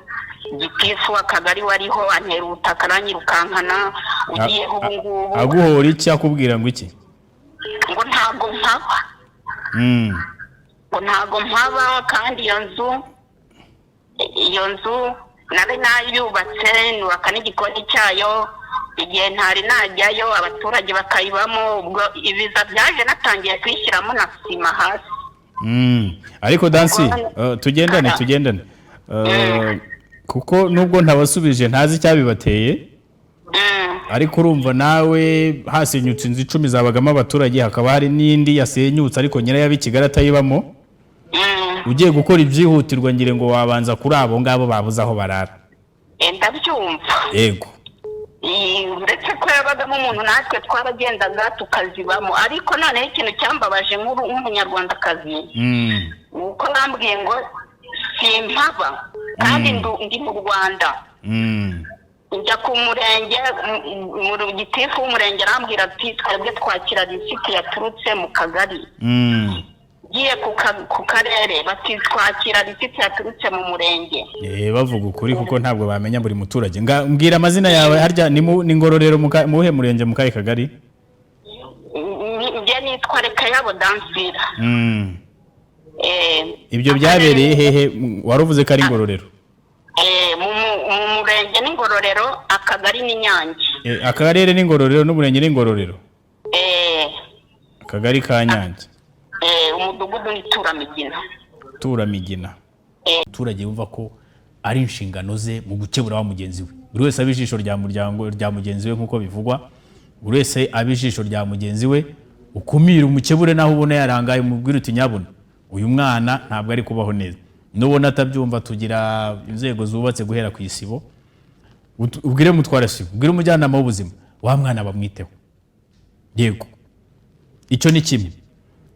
gitifu akagari wariho antera ubutaka aranyirukankana ugiyeho ubu ngubu aguhora iki akubwira ngo iki ngo ntago mpaba kandi iyo nzu nari nayubatse nubaka n'igikoni cyayo igihe ntari najyayo abaturage bakayibamo ubwo ibiza byaje natangiye kwishyiramo na sima hasi ariko Dansi tugendane kuko nubwo ntabasubije ntazi icyabibateye ariko urumva nawe hasenyutse inzu 10 zabagamo abaturage hakaba hari n'indi yasenyutse ariko nyirayo y'Ikigali atayibamo ugiye gukora ibyihutirwa ngire ngo wabanza kuri abo ngabo babuze aho barara ndabyumva yego ndetse ko yabagamo umuntu natwe twaragendaga tukazibamo ariko noneho ikintu cyambabaje nk'umunyarwandakazi nuko bambwiye ngo simpaba kandi ndi mu Rwanda njya ku murenge mu gitifu w'umurenge arambwira ati twebwe twakira lisiti yaturutse mu kagari giye ku karere bakitwakira lisiti yaturutse mu murenge. Bavuga ukuri kuko ntabwo bamenya buri muturage. Mbwira amazina yawe harya ni Ngororero muhe murenge mu kahe kagari? Njye nitwa Rekayabo Dansira. Ibyo byabereye hehe? Waruvuze ko ari Ngororero? Mu murenge ni Ngororero, akagari ni Nyange. Akarere ni Ngororero n'umurenge ni Ngororero? Akagari ka Nyange. Umudugudu ni Turamigina. Umuturage yumva ko ari inshingano ze mu gukebura wa mugenzi we. Buri wese abijisho rya mugenzi we nkuko bivugwa. Buri wese abijisho rya mugenzi we, ukumira umukebure naho ubona yarangaye umubwira uti nyabuna uyu mwana ntabwo ari kubaho neza. Nubona atabyumva tugira inzego zubatse guhera ku isibo. Ubwire mutwara sibo, ubwire umujyanama w'ubuzima, wa mwana bamwiteho. Yego. Icyo ni kimwe.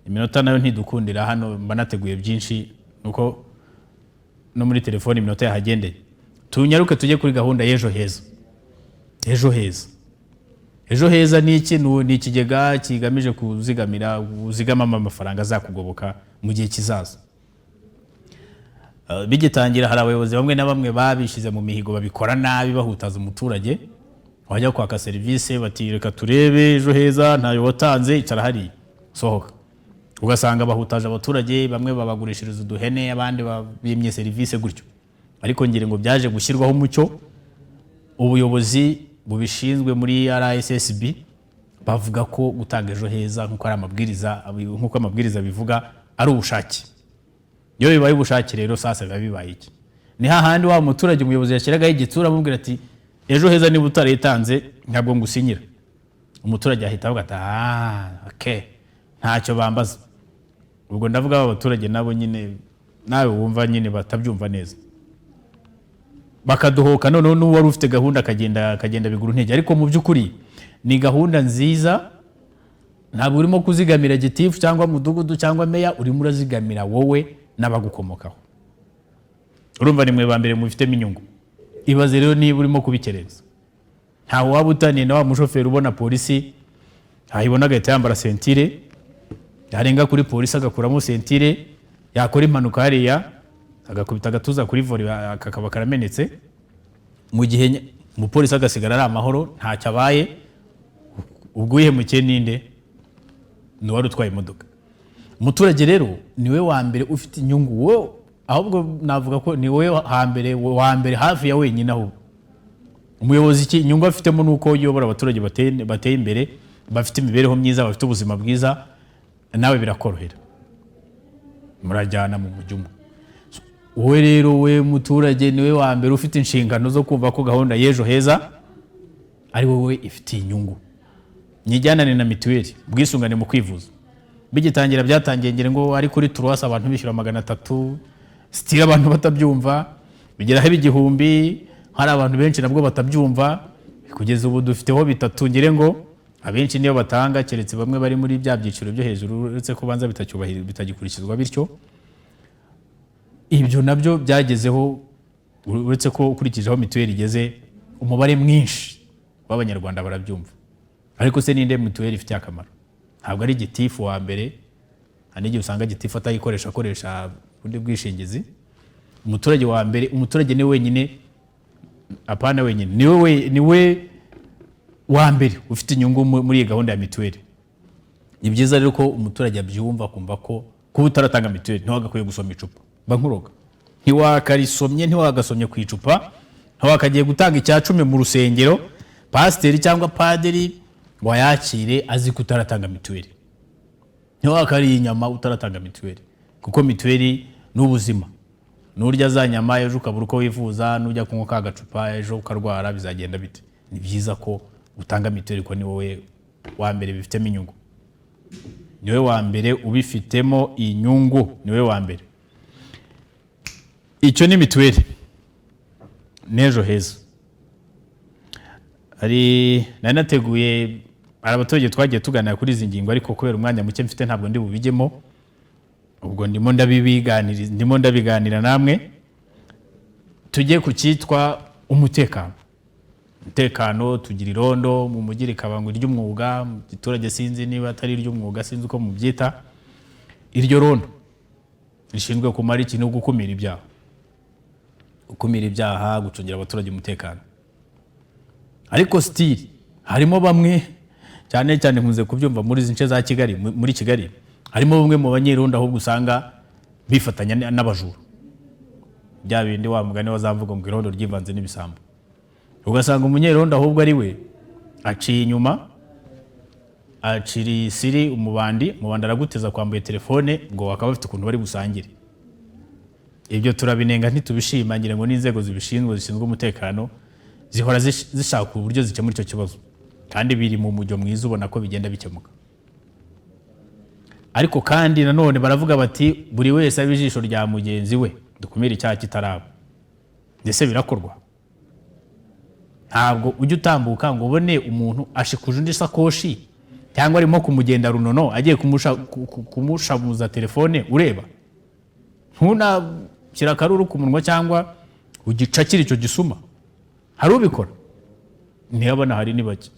Iminota nayo ntidukundira hano, mbanateguye byinshi nuko no muri telefone iminota yahagendeye. Tunyaruke tujye kuri gahunda y'ejo heza. Ejo heza ni ikintu, ni ikigega kigamije uzigama amafaranga azakugoboka mu gihe kizaza. Bigitangira hari abayobozi bamwe na bamwe babishize mu mihigo babikora nabi bahutaza umuturage. Wajya kwaka serivisi bati reka turebe ejo heza ntayo watanze, icara hari sohoka. Ugasanga bahutaje abaturage, bamwe babagurishiriza uduhene, abandi babimye serivisi gutyo. Ariko ngire ngo byaje gushyirwaho umucyo. Ubuyobozi bubishinzwe muri RSSB bavuga ko gutanga ejo heza nkuko amabwiriza bivuga ari ubushake. Iyo bibaye ubushake rero sasa biba bibaye iki? Ni hahandi wa muturage umuyobozi yashyiragaho igitsura amubwira ati ejo heza niba utaritanze ntabwo ngusinyira. Umuturage ahita avuga ati okay, ntacyo bambaza. Ubwo ndavuga abaturage nabo nyine nawe wumva nyine batabyumva neza. Bakaduhoka none n'uwari ufite gahunda akagenda biguru ntege. Ariko mu by'ukuri ni gahunda nziza. Ntabwo urimo kuzigamira gitifu cyangwa mudugudu cyangwa meya, urimo urazigamira wowe n'abagukomokaho. Urumva nimwe ba mbere mufitemo inyungu. Ibaze rero niba urimo kubikereza. Ntawe waba utaniye na wa mushoferi ubona polisi ayibona agahita yambara sentire, yarenga kuri polisi agakuramo sentire, yakora impanuka hariya agakubita agatuza kuri voli kakaba karamenetse, mu gihe umupolisi agasigara ari amahoro ntacyo abaye. Ubwo uyihemukiye ninde? Ni wari utwaye imodoka. Umuturage rero niwe wa mbere ufite inyungu. Wowe ahubwo navuga ko ni wowe wa mbere hafi ya wenyine. Aho umuyobozi inyungu afitemo nuko yobora abaturage bateye imbere, bafite imibereho myiza, bafite ubuzima bwiza, nawe birakorohera, murajyana mu mujyi umwe. Wowe rero we muturage niwe wa mbere ufite inshingano zo kumva ko gahunda y'ejo heza ari wowe ifitiye inyungu. Nyijyanane na mituweli, ubwisungane mu kwivuza. Bigitangira byatangiye ngire ngo ari kuri Turuwasa abantu bishyura 300, stira abantu batabyumva, bigeraho igihumbi, hari abantu benshi nabwo batabyumva. Kugeza ubu dufiteho 3 ngire ngo abenshi niyo batanga, keretse bamwe bari muri bya byiciro byo hejuru, uretse ko banza bitagikurikizwa bityo. Ibyo nabyo byagezeho, uretse ko ukurikijeho mituweli igeze, umubare mwinshi w'abanyarwanda barabyumva. Ariko se ninde mituweli ifite akamaro? Ntabwo ari gitifu wa mbere. Hari igihe usanga gitifu akoresha ubundi bwishingizi. Umuturage wa mbere, umuturage ni wenyine, apana wenyine, niwe wa mbere ufite inyungu muri iyi gahunda ya mituweli. Ni byiza rero ko umuturage abyumva kumva ko kuba utaratanga mituweli ntiwagakwiye gusoma icupa. Bankuroga ntiwakarisomye, ntiwagasomye ku icupa, ntiwakagiye gutanga icya 10 mu rusengero, pasiteri cyangwa padiri wayakire azi ko utaratanga mituweli. Ntiwakariye inyama utaratanga mituweli, kuko mituweli n'ubuzima. Nurya za nyama ejo ukabura uko wifuza, nujya kunywa ka gacupa ejo ukarwara, bizagenda bite? Ni byiza ko utanga mituweli, ko ni wowe wa mbere bifitemo inyungu. Niwe wa mbere ubifitemo inyungu, niwe wa mbere. Icyo ni mituweli n'ejo heza. Nari nateguye abaturage twagiye tuganira kuri izi ngingo, ariko kubera umwanya muke mfite ntabwo ndi bubijyemo. Ubwo ndimo ndabiganira namwe. Tujye ku cyitwa umutekano. Umutekano tugira irondo mu mujyi rikaba ngo ry'umwuga, giturage sinzi niba atari ry'umwuga, sinzi uko mubyita. iryo rondo rishinzwe kumara ikintu gukumira ibyaha, gucungira abaturage umutekano. Ariko still harimo bamwe cyane cyane nkunze kubyumva muri zince za Kigali, muri Kigali harimo bamwe mu banyerondo ahubwo usanga bifatanya n'abajura, bya bindi wa mugani wazavuga ngo irondo ryivanze n'ibisambo. Ugasanga umunyerondo ahubwo ari we aciye inyuma, aciri siri umubandi araguteza kwambaye telefone ngo bakaba bafite ukuntu bari gusangire. Ibyo turabinenga ntitubishimangire ngo n'inzego zishinzwe umutekano zihora zishaka uburyo zikemura icyo kibazo, kandi biri mu mujyo mwiza ubona ko bigenda bikemuka. Ariko kandi nanone baravuga bati buri wese abe ijisho rya mugenzi we, dukumira icyaha kitaraba. Ndetse birakorwa. Ntabwo ujya utambuka ngo ubone umuntu ashikuje undi sakoshi cyangwa arimo kumugenda runono agiye kumushabuza telefone ureba. Ntuna kirakaruru ku munwa cyangwa ugicakira icyo gisuma. Hari ubikora? Ntiyabona hari nibake.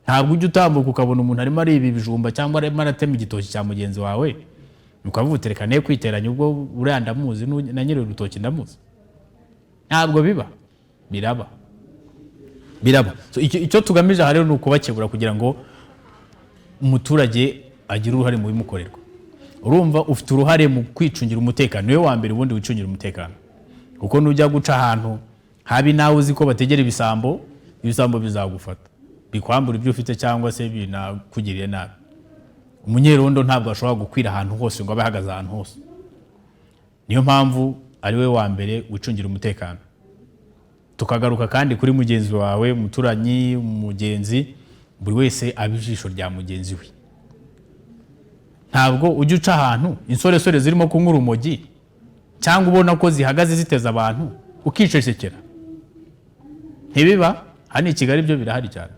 Ntabwo ujya utambuka ukabona umuntu arimo ariba ibijumba cyangwa arimo aratema igitoki cya mugenzi wawe ukavuga uterekane kwiteranya ubwo uriya ndamuzi na nyiri urutoki ndamuzi. Ntabwo biba. Biraba. So icyo tugamije aha rero ni ukubakebura kugira ngo umuturage agire uruhare mu bimukorerwa. Urumva ufite uruhare mu kwicungira umutekano, niwe wa mbere ubundi wicungira umutekano. Kuko nujya guca ahantu habi nawe uzi ko bategera ibisambo bizagufata, bikwambura ibyo ufite cyangwa se binakugiriye nabi. Umunyerondo ntabwo ashobora gukwira ahantu hose ngo abe ahagaze ahantu hose. Niyo mpamvu ari we wa mbere wicungira umutekano. Tukagaruka kandi kuri mugenzi wawe, umuturanyi, umugenzi, buri wese abijisho rya mugenzi we. Ntabwo ujya uca ahantu insoresore zirimo kunywa urumogi cyangwa ubona ko zihagaze ziteza abantu ukicecekera. Ntibiba, hano i Kigali byo birahari cyane.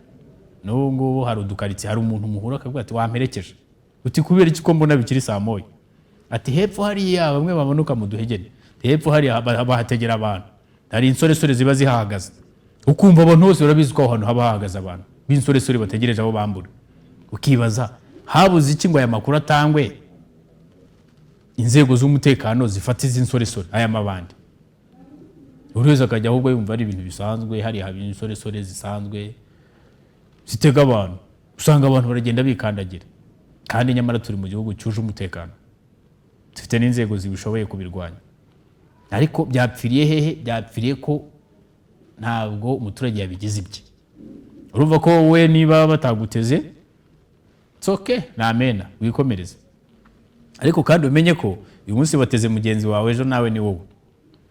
N'ubu ngubu hari udukaritsiye, hari umuntu muhura akavuga ati wamperekeje. Uti kubera iki ko mbona bikiri saa moya? Ati hepfo hariya bamwe bamanuka mu duhegene. Hepfo hariya bahategera abantu. Hari insoresore ziba zihahagaze. Ukumva abantu bose barabizi ko ahantu haba hahagaze abantu. B'insoresore bategereje abo bambura. Ukibaza habuze iki ngo aya makuru atangwe, inzego z'umutekano zifata izi nsoresore aya mabandi. Buri wese akajya ahubwo yumva ari ibintu bisanzwe, hari insoresore zisanzwe zitega abantu. Usanga abantu baragenda bikandagira. Kandi nyamara turi mu gihugu cyuje umutekano. Dufite n'inzego zibishoboye kubirwanya. Ariko byapfiriye hehe? Byapfiriye ko ntabwo umuturage yabigize ibye. Urumva ko wowe niba bataguteze tsoke namena wikomereze. Ariko kandi umenye ko uyu munsi bateze mugenzi wawe, ejo nawe ni wowe.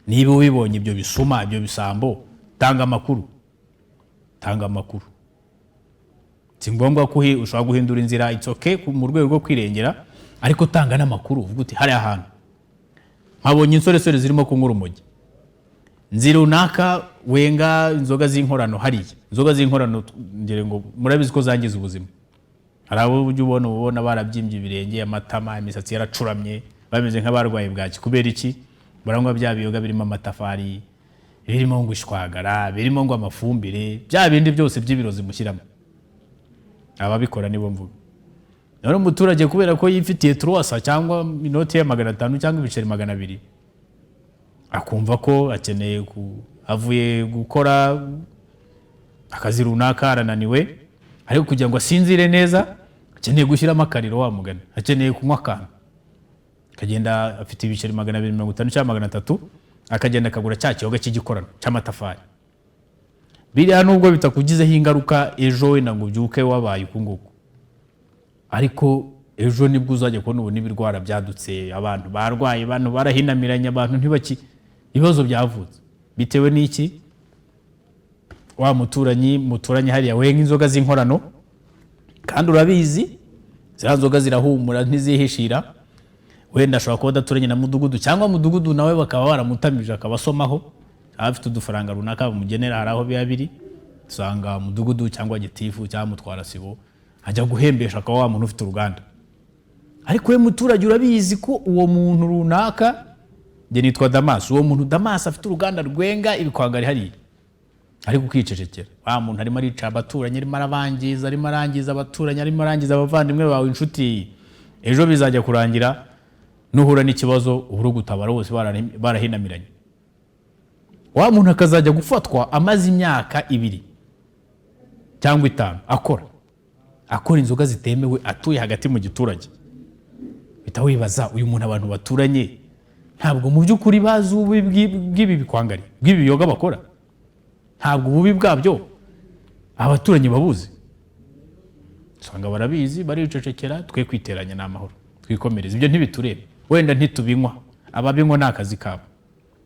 Niba ubibonye ibyo bisuma, ibyo bisambo, tanga amakuru. Si ngombwa ko ushobora guhindura inzira, it's okay mu rwego rwo kwirengera, ariko tanga n'amakuru. Uvuga uti hari ahantu nkabonye insoresore zirimo kunywa urumogi, nzi runaka wenga inzoga z'inkorano hariya. Inzoga z'inkorano ngire ngo murabizi ko zangiza ubuzima. Hari abo ujya ubona barabyimbye ibirenge, amatama, imisatsi yaracuramye, bameze nk'abarwaye bwaki. Kubera iki? Barangwa bya biyoga birimo amatafari, birimo ngo ishwagara, birimo ngo amafumbire, bya bindi byose by'ibirozi mushyiramo. Ababikora nibo mvuga. None umuturage kubera ko yifitiye truasa cyangwa inoti ya 500 cyangwa ibiceri 200, akumva ko akeneye avuye gukora akazi runaka arananiwe, ariko kugira ngo asinzire neza akeneye gushyiramo akariro wa mugani, akeneye kunywa akantu. Akagenda afite ibiceri 250 cyangwa 300, akagenda akagura cya kiyoga cy'igikorano cy'amatafari. Biriya nubwo bitakugizeho ingaruka ejo we ngo ubyuke wabaye ukunguku, ariko ejo nibwo uzajya kubona ubu n'ibirwara byadutse, abantu barwaye, abantu barahinamiranye, abantu ntibaki, ibibazo byavutse bitewe n'iki? Wa muturanyi hariya wenga inzoga z'inkorano, kandi urabizi ziriya nzoga zirahumura ntizihishira. Wenda ashobora kuba adaturanye na mudugudu, cyangwa mudugudu nawe bakaba baramutamije akabasomaho, afite udufaranga runaka bamugenera, hari aho biba biri. Usanga mudugudu cyangwa gitifu cyangwa mutwara sibo ajya guhembesha akaba wa muntu ufite uruganda. Ariko we muturage urabizi ko uwo muntu runaka, nge nitwa Damas, uwo muntu Damas afite uruganda rwenga ibikwangari hariya, ariko ukicecekera. Wa muntu arimo arica abaturanyi, arimo arabangiza, arimo arangiza abaturanyi, arimo arangiza abavandimwe bawe, inshuti. Ejo bizajya kurangira nuhura n'ikibazo uburo gutabara bose barahinamiranye. Wa muntu akazajya gufatwa amaze imyaka 2 cyangwa 5 akora inzoga zitemewe atuye hagati mu giturage. Bita wibaza uyu muntu abantu baturanye ntabwo mu by'ukuri bazi ububi bw'ibi bikwangari bw'ibi biyoga bakora, ntabwo ububi bwabyo abaturanyi babuzi. Usanga barabizi baricecekera, twe kwiteranya n'amahoro twikomereza, ibyo ntibiturebe. Wenda ntitubinywa, ababinywa n'akazi kabo,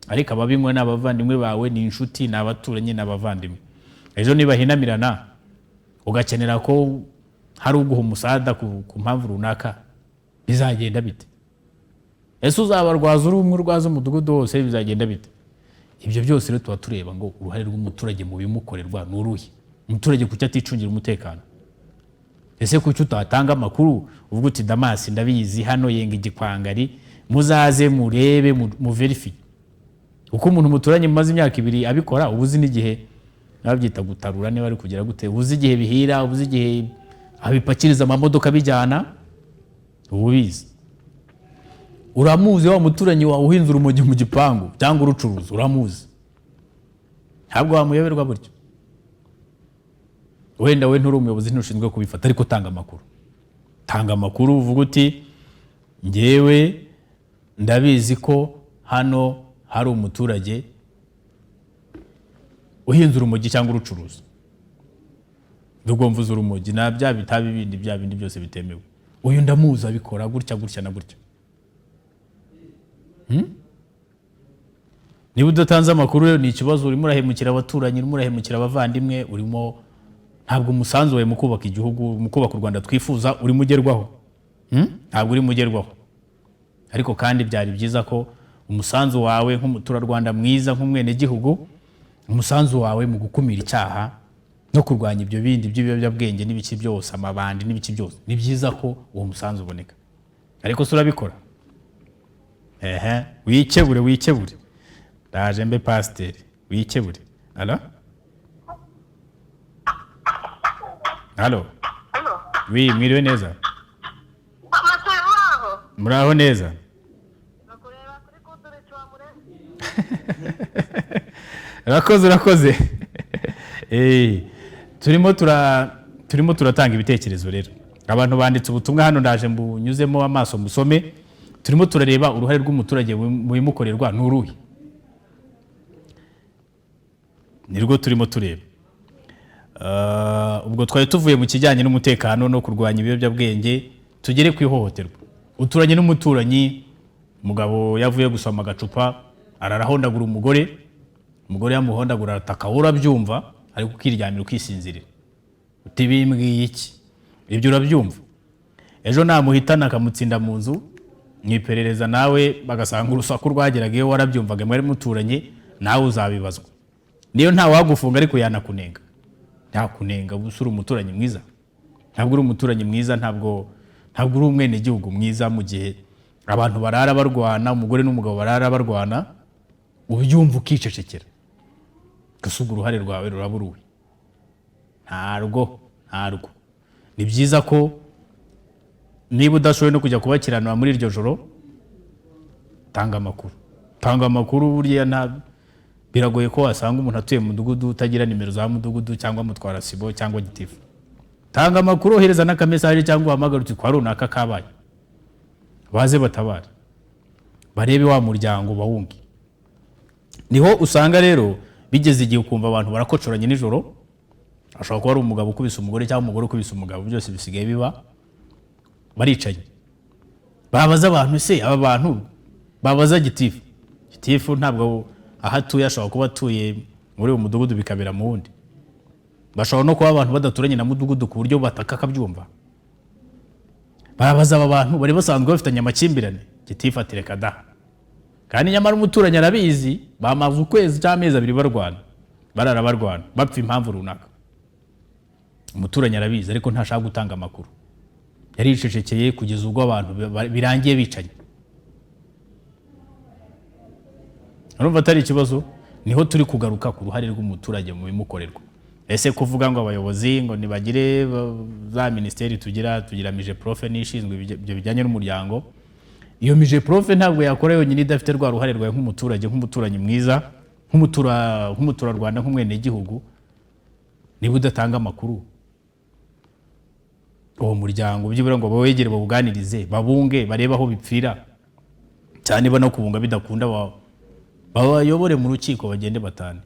ariko ababinywa n'abavandimwe bawe, ni inshuti, n'abaturanyi, n'abavandimwe. Ejo niba hinamirana ugakenera ko hari uguha umusada ku mpamvu runaka, bizagenda bite? Ese uzabarwaza urumwe urwaza umudugudu wose, bizagenda bite? Ibyo byose rero tuba tureba ngo uruhare rw'umuturage mu bimukorerwa n'uruhe. Umuturage kuki aticungira umutekano? Ese kuki utatanga amakuru uvuga uti Damasi ndabizi hano yenga igikwangari, muzaze murebe mu verify. Uko umuntu muturanye mumaze imyaka 2 abikora, ubuzi n'igihe nabyita gutarura niba ari kugira gute, ubuzi igihe bihira, ubuzi igihe abipakiriza amamodoka bijyana, ububizi. Uramuzi wa muturanyi wawe uhinze urumogi mu gipangu cyangwa urucuruza, uramuzi. Ntabwo wamuyoberwa buryo. Wenda we nturi umuyobozi ntushinzwe kubifata, ariko tanga amakuru. Tanga amakuru uvuga uti ngewe ndabizi ko hano hari umuturage uhinze urumogi cyangwa urucuruza. Ubwo mvuze urumogi na bya bitabi bindi bya bindi byose bitemewe. Uyu ndamuzi abikora gutya na gutya. Niba udatanze amakuru rero ni ikibazo, urimo urahemukira abaturanyi, urimo urahemukira abavandimwe, urimo ntabwo umusanzu wawe mu kubaka igihugu, mu kubaka u Rwanda twifuza urimo ugerwaho. Ntabwo urimo ugerwaho. Ariko kandi byari byiza ko umusanzu wawe nk'umuturarwanda mwiza, nk'umwene gihugu, umusanzu wawe mu gukumira icyaha no kurwanya ibyo bindi by'ibiyobyabwenge n'ibiki byose, amabandi n'ibiki byose, ni byiza ko uwo musanzu uboneka. Ariko se urabikora? Wikebure. Ndaje mbe pasiteri, wikebure. Halo? Oui, mwiriwe neza. Muraho neza. Urakoze. Turimo turatanga ibitekerezo rero. Abantu banditse ubutumwa hano, ndaje mbunyuzemo amaso musome. Turimo turareba uruhare rw'umuturage mu bimukorerwa n'uruhe. Nirwo turimo tureba. Ubwo twari tuvuye mu kijyanye n'umutekano no kurwanya ibiyobyabwenge, tugere ku ihohoterwa. Uturanye n'umuturanyi, umugabo yavuye gusoma agacupa ararahondagura umugore yamuhondagura arataka, urabyumva, ari kukiryamira ukisinzirira. Uti bimbwiye iki? Ibyo urabyumva. Ejo namuhitana akamutsinda mu nzu, mwiperereza nawe bagasanga urusaku rwagerageyo warabyumvaga, mwari muturanye, nawe uzabibazwa. Niyo nta wagufunga ariko yanakunenga. Ntakunenga busura umuturanyi mwiza. Ntabwo uri umuturanyi mwiza, ntabwo uri umwene gihugu mwiza mu gihe abantu barara barwana, umugore n'umugabo barara barwana, ubyumva ukicecekera. Gasuga uruhare rwawe ruraburuwe. Ntarwo. Ni byiza ko niba udashoboye no kujya kubakiranira muri iryo joro, tanga amakuru. Burya biragoye ko wasanga umuntu atuye mu mudugudu utagira nimero za mudugudu cyangwa mutwara sibo cyangwa gitifu. Tanga amakuru, ohereza n'akamesaje cyangwa uhamagara uti kwa runaka kabaye, baze batabara, barebe wa muryango bawunge. Niho usanga rero bigeze igihe ukumva abantu barakocoranye nijoro, ashobora kuba ari umugabo ukubise umugore cyangwa umugore ukubise umugabo, byose bisigaye biba baricanye. Babaza abantu, se aba bantu babaza gitifu ntabwo ahatuye, ashobora kuba atuye muri uwo mudugudu bikabera mu wundi. Bashobora no kuba abantu badaturanye na mudugudu ku buryo bataka akabyumva. Babaza aba bantu bari basanzwe bafitanye amakimbirane, gitifu ati reka da. Kandi nyamara umuturanyi arabizi, bamaze ukwezi cyangwa amezi 2 barwana, bapfa impamvu runaka. Umuturanyi arabizi ariko ntashaka gutanga amakuru. Yaricecekeye kugeza ubwo abantu birangiye bicanye. Urumva atari ikibazo? Niho turi kugaruka ku ruhare rw'umuturage mu bimukorerwa. Ese kuvuga ngo abayobozi ngo nibagire za ministeri tugira mije profe nishinzwe ibyo bijyanye n'umuryango, iyo mije profe ntabwo yakora yonyine idafite rwa ruhare rwawe nk'umuturage nk'umuturanyi mwiza nk'umutura Rwanda nk'umwene gihugu niba udatanga amakuru uwo muryango byibura ngo bawegere babuganirize babunge bareba aho bipfira cyane bano kubunga bidakunda babayobore mu rukiko bagende batane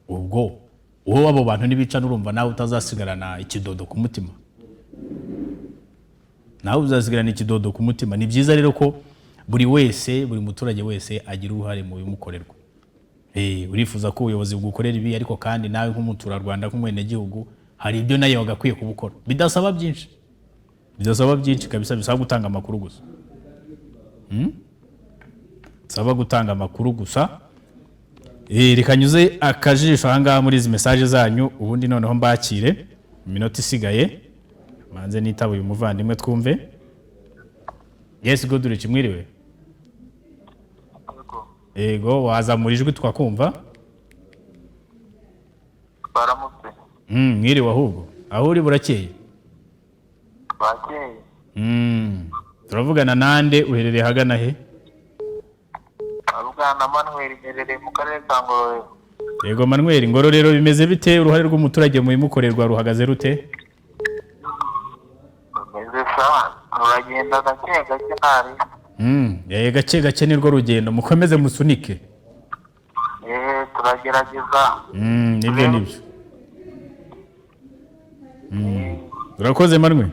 ubwo wowe abo bantu nibica n'urumva nawe utazasigarana ikidodo ku mutima nawe uzasigarana ikidodo ku mutima ni byiza rero ko buri muturage wese agira uruhare mu bimukorerwa urifuza ko ubuyobozi bugukorera ibi ariko kandi nawe nk'umutura Rwanda nk'umwene gihugu hari ibyo nayo bagakwiye kubukora bidasaba byinshi kabisa bisaba gutanga amakuru gusa saba gutanga amakuru gusa reka nyuze akajisho ahangaha muri izi message zanyu ubundi noneho mbakire iminota isigaye manze nitaba uyu muvandimwe twumve yes go dure kimwiriwe ego wazamura ijwi twakumva baramutse mwiriwe ahubwo aho uri burakeye bakeye turavugana nande uherereye hagana he Rwanda Manuel iherereye mu karere ka Ngororero yego Manuel Ngororero bimeze bite uruhare rw'umuturage mu bimukorerwa ruhagaze rute bimeze sawa uragenda gake ntari gake nirwo rugendo mukomeze musunike turagerageza nibyo urakoze Manuel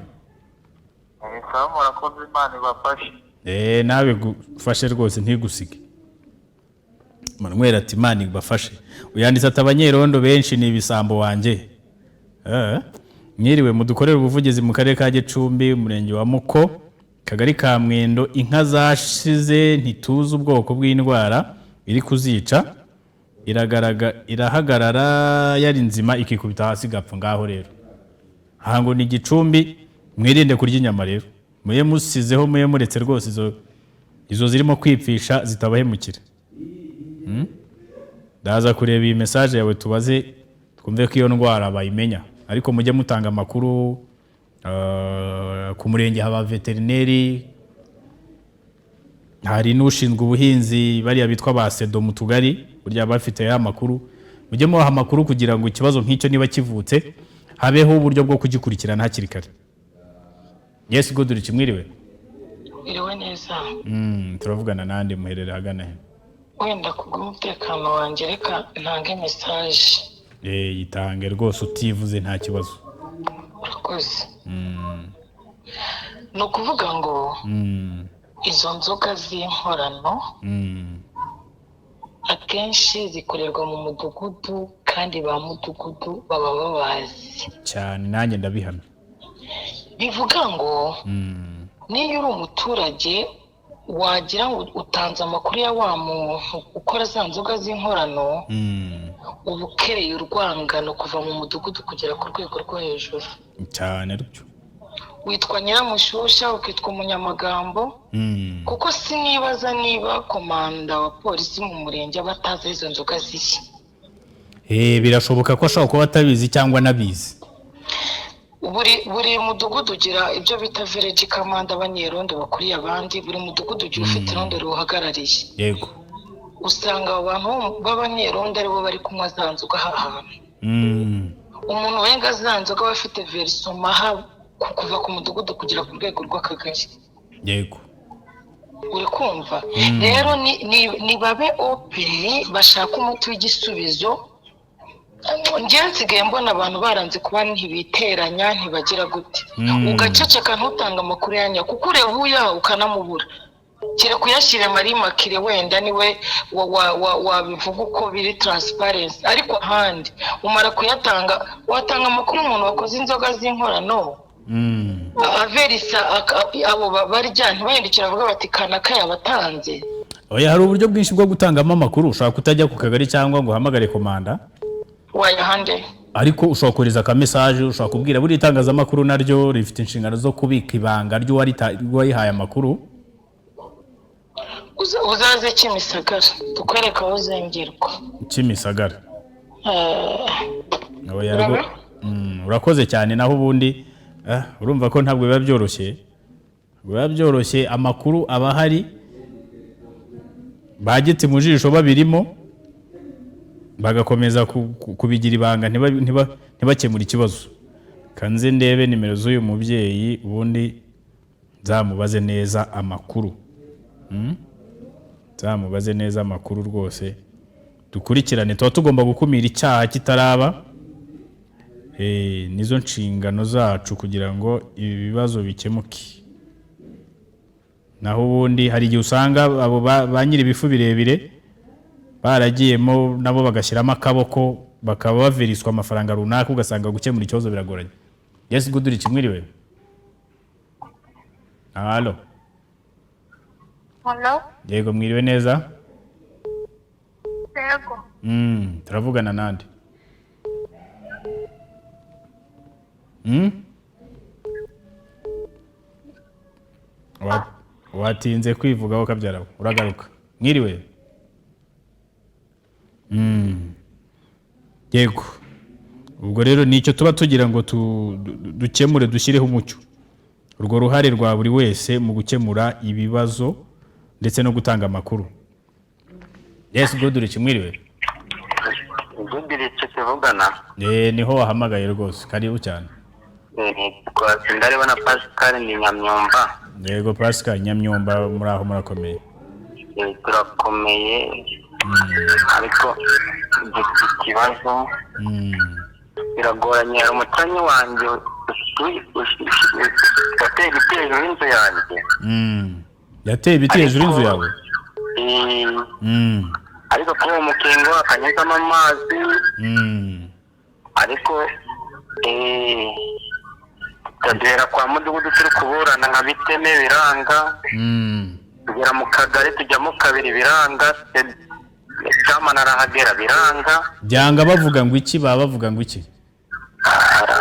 sawa murakoze Imana ibafashe nawe gufashe rwose ntigusige Manuel ati Imana ibafashe uyanditse ati abanyerondo benshi ni ibisambo wanje mwiriwe mudukorera ubuvugizi mu karere ka Gicumbi umurenge wa Muko kagari ka Mwendo inka zashize ntituzi ubwoko bw'indwara iri kuzica irahagarara yari nzima ikikubita hasi gapfa ngaho rero hango ni Gicumbi mwirinde kurya inyama rero muye musizeho muye muretse rwose izo zirimo kwipfisha zitabahemukira ndaza kureba iyi message yawe tubaze twumve ko iyo ndwara bayimenya ariko mujye mutanga amakuru ku murenge haba veterineri hari n'ushinzwe ubuhinzi bariya bitwa ba sedo mu tugari burya bafite ya makuru mujye muha amakuru kugira ngo ikibazo nk'icyo niba kivutse habeho uburyo bwo kugikurikirana hakiri kare yes go dure kimwiriwe iriwe neza turavugana nande muherere hagana he wenda kubw'umutekano wanjye reka ntange message yitange rwose utivuze nta kibazo urakoze ni ukuvuga ngo izo nzoga z'inkorano akenshi zikorerwa mu mudugudu kandi ba mudugudu baba babazi cyane nanjye ndabihana bivuga ngo niyo uri umuturage wagira ngo utanze amakuru ya wa muntu ukora za nzoga z'inkorano uba ukereye urwangano kuva mu mudugudu kugera ku rwego rwo hejuru cyane rutyo witwa nyiramushyushya ukitwa umunyamagambo kuko sinibaza niba komanda wa polisi mu murenge batazi izo nzoga zishya birashoboka ko ashobora kuba atabizi cyangwa nabizi buri mudugudu ugira ibyo bita village commander abanyerondo bakuriye abandi buri mudugudu ugira ufite irondo ruhagarariye yego usanga abantu b'abanyerondo aribo bari kunywa za nzoga ahantu umuntu wenga za nzoga aba afite verisomaha kuva ku mudugudu kugera ku rwego rw'akagari yego uri kumva rero ni babe open bashaka umuti w'igisubizo njye nsigaye mbona abantu baranze kuba ntibiteranya ntibagira gute ugaceceka ntutanga amakuru yanya kuko ureba uyaha ukanamubura kire kuyashyire marimakire wenda niwe wabivuga uko biri transparency ariko ahandi umara kuyatanga watanga amakuru umuntu wakoze inzoga z'inkorano averisa abo barya ntibahindukira bavuga bati kanaka yabatanze oya hari uburyo bwinshi bwo gutangamo amakuru ushobora kutajya ku kagari cyangwa ngo uhamagare komanda wayahande ariko ushobora kohereza ka message ushobora kubwira buri itangazamakuru naryo rifite inshingano zo kubika ibanga ry'uwayihaye amakuru uzaze Kimisagara tukwereka aho zengerwa Kimisagara urakoze cyane naho ubundi urumva ko ntabwo biba byoroshye biba byoroshye amakuru aba ahari bagetse mu jisho babirimo bagakomeza kubigira ibanga ntibakemura ikibazo. Kanze ndebe nimero z'uyu mubyeyi ubundi zamubaze neza amakuru. Zamubaze neza amakuru rwose dukurikirane, tuba tugomba gukumira icyaha kitaraba. Nizo nshingano zacu kugira ngo ibi bibazo bikemuke. Naho ubundi hari igihe usanga abo ba nyiri ibifu birebire baragiyemo nabo bagashyiramo akaboko bakaba baviriswa amafaranga runaka ugasanga gukemura ikibazo biragoranye. Yes, good kimwiriwe. Halo. Hello? Yego mwiriwe neza? Yego. Turavugana nande? Watinze kwivugaho kabyara uragaruka. Mwiriwe? Yego. Ubwo rero nicyo tuba tugira ngo dukemure dushyireho umucyo. Urwo ruhare rwa buri wese mu gukemura ibibazo ndetse no gutanga amakuru. Yes, Godure kimwiriwe. Godure tuvugana. Niho wahamagaye rwose. Karibu cyane. Ndareba na Pascal ni Nyamyumba. Yego Pascal Nyamyumba muri aho murakomeye. Turakomeye. Ariko ikibazo biragoranye. Umutanyi wanjye yateye ibiti hejuru y'inzu yanjye. Yateye ibiti hejuru y'inzu yawe? Ariko kuri uwo mukingo akanyuzamo amazi. Ariko tukagera kwa mudugudu turi kuburana nka biteme biranga. Tugera mu kagari tujyamo kabiri biranga. Cyamana arahagera biranga. Byanga bavuga ngo iki? Baba bavuga ngo iki?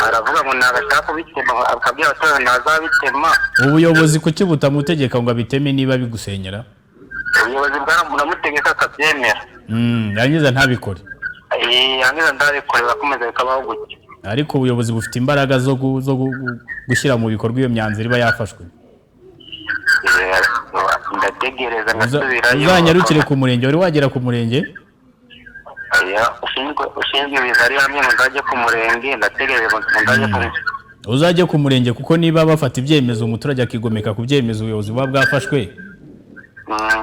Aravuga ngo nagashaka kubitema, akabwira abaturage ntazabitema. Ubuyobozi kuki butamutegeka ngo abiteme niba bigusenyera? Ubuyobozi bwaramutegeka akabyemera. Yangiza ntabikore. Yangiza ntabikore bakomeza bikabaho gutya. Ariko ubuyobozi bufite imbaraga zo gushyira mu bikorwa iyo myanzuro iba yafashwe. Ndategereza ngasubirayo. Uzanyarukire ku murenge, wari wagera ku murenge? Ushinzwe bizari hamwe ngo nzajye ku murenge, ndategereza ngo nzajye ku murenge. Uzajye ku murenge kuko niba bafata ibyemezo umuturage akigomeka ku byemezo ubuyobozi buba bwafashwe,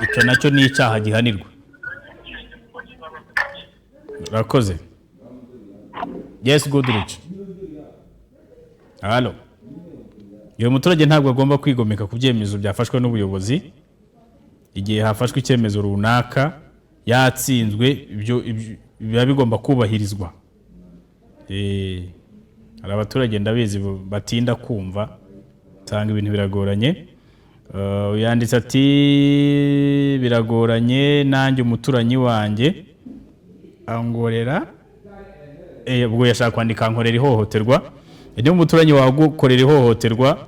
icyo nacyo ni icyaha gihanirwa. Urakoze. Yes, good rich. Halo. Iyo muturage ntabwo agomba kwigomeka ku byemezo byafashwe n'ubuyobozi. Igihe hafashwe icyemezo runaka yatsinzwe, ibyo biba bigomba kubahirizwa. Hari abaturage ndabizi batinda kumva, tanga ibintu biragoranye. Yanditse ati biragoranye nanjye umuturanyi wanjye angorera. Ubwo yashaka kwandika nkorera ihohoterwa. Niba umuturanyi wagukorera ihohoterwa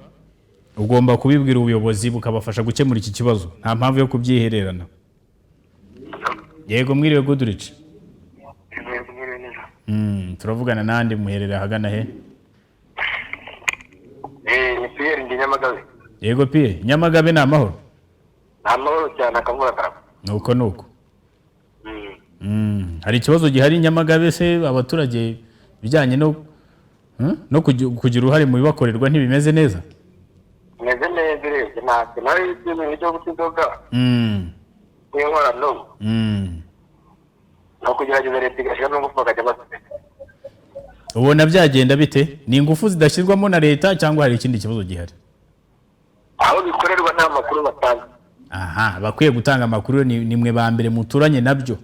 ugomba kubibwira ubuyobozi bukabafasha gukemura iki kibazo. Nta mpamvu yo kubyihererana. Yego mwiriwe Goodrich. Turavugana nande muherera hagana he? Ni Pierre ndi Nyamagabe. Yego Pierre, Nyamagabe ni amahoro? Amahoro cyane akamura karaba. Nuko. Hari ikibazo gihari Nyamagabe se abaturage bijyanye no kugira uruhare mu bibakorerwa ntibimeze neza? Meze neza rero ntacyo nari ibintu byo gusidoga. Niyo nkora no kugerageza leta igashyira no gufaka cyabasite. Ubona byagenda bite? Ni ingufu zidashyirwamo na leta cyangwa hari ikindi kibazo gihari? Aho bikorerwa nta makuru batanga. Aha, bakwiye gutanga amakuru ni mwe ba mbere muturanye nabyo.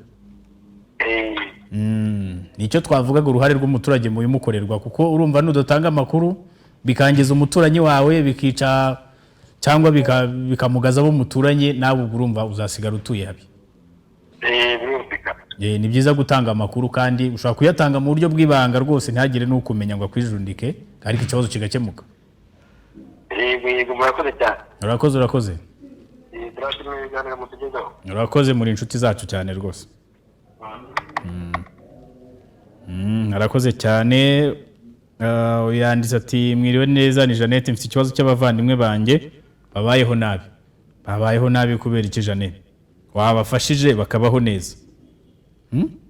Nicyo twavugaga uruhare rw'umuturage mu bimukorerwa kuko urumva nudatanga amakuru bikangiza umuturanyi wawe bikica cyangwa bikamugaza abo muturanye nawe urumva uzasigara utuye habi. Ni byiza gutanga amakuru kandi ushobora kuyatanga mu buryo bw'ibanga rwose ntihagire n'ukumenya ngo akwijundike ariko ikibazo kigakemuka. Yego murakoze cyane. Urakoze. Turashimira ibiganiro mutugezaho. Urakoze muri inshuti zacu cyane rwose. Arakoze cyane. Yanditse ati mwiriwe neza ni Jeannette mfite ikibazo cy'abavandimwe banjye babayeho nabi kubera ikijane wabafashije bakabaho neza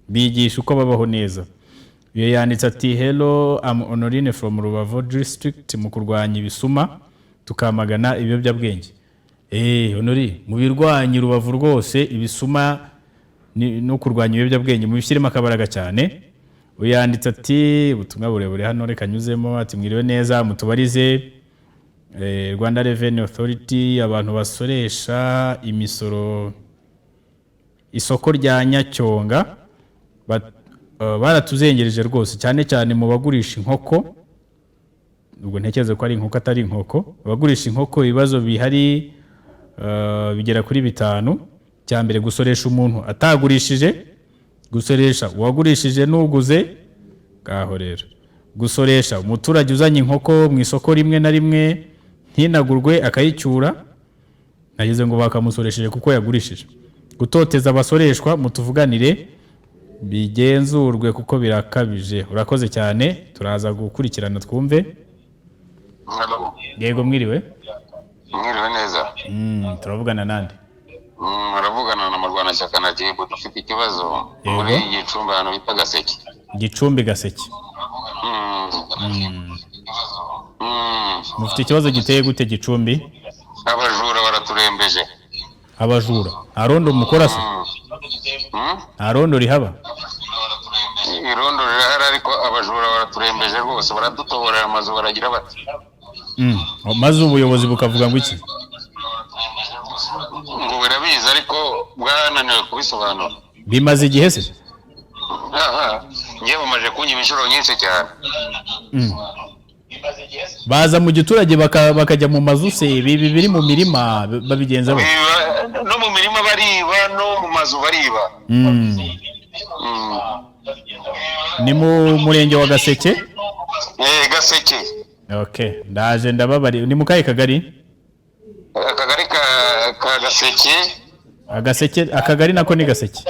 bigisha uko babaho neza. Iyo yanditse ati hello I'm Honorine from Rubavu district mu kurwanya ibisuma tukamagana ibiyobyabwenge. Honori mu birwanya Rubavu rwose ibisuma no kurwanya ibiyobyabwenge mu bishyiremo akabaraga cyane. Uyanditse ati ubutumwa burebure hano reka nyuzemo ati mwiriwe neza mutubarize Rwanda Revenue Authority abantu basoresha imisoro isoko rya Nyacyonga baratuzengereje rwose cyane cyane mu bagurisha inkoko. Ubwo ntekereza ko ari inkoko atari inkoko. Abagurisha inkoko ibibazo bihari bigera kuri 5. Cyambere gusoresha umuntu atagurishije, gusoresha uwagurishije nuguze gaho rero, gusoresha umuturage uzanye inkoko mu isoko rimwe na rimwe ntinagurwe akayicyura nagize ngo bakamusoresheje kuko yagurishije. Gutoteza abasoreshwa mutuvuganire bigenzurwe kuko birakabije. Urakoze cyane turaza gukurikirana twumve. Yego mwiriwe neza turavugana nande? Muravugana na Rwanda cyaka na Jebo dufite ikibazo muri Gicumbi hano bita Gaseke. Gicumbi Gaseke. Mufite ikibazo giteye gute Gicumbi? Abajura baraturembeje. Abajura arondo mukora se? Arondo rihaba? Irondo rihara ariko abajura baraturembeje rwose baradutobora amazu baragira bati. Maze ubuyobozi bukavuga ngo iki? Ngo birabizi ariko bwananiwe kubisobanura. Bimaze igihe se? Ngiye bamaje kunyiba inshuro nyinshi cyane. Baza mu giturage bakajya mu mazu se biri mu mirima babigenza bate? No mu mirima bariba no mu mazu bariba. Ni mu murenge wa Gaseke? Gaseke. Okay, ndaje ndababari. Ni mu kahe kagari? Akagari ka Gaseke. Agaseke akagari nako ni Gaseke.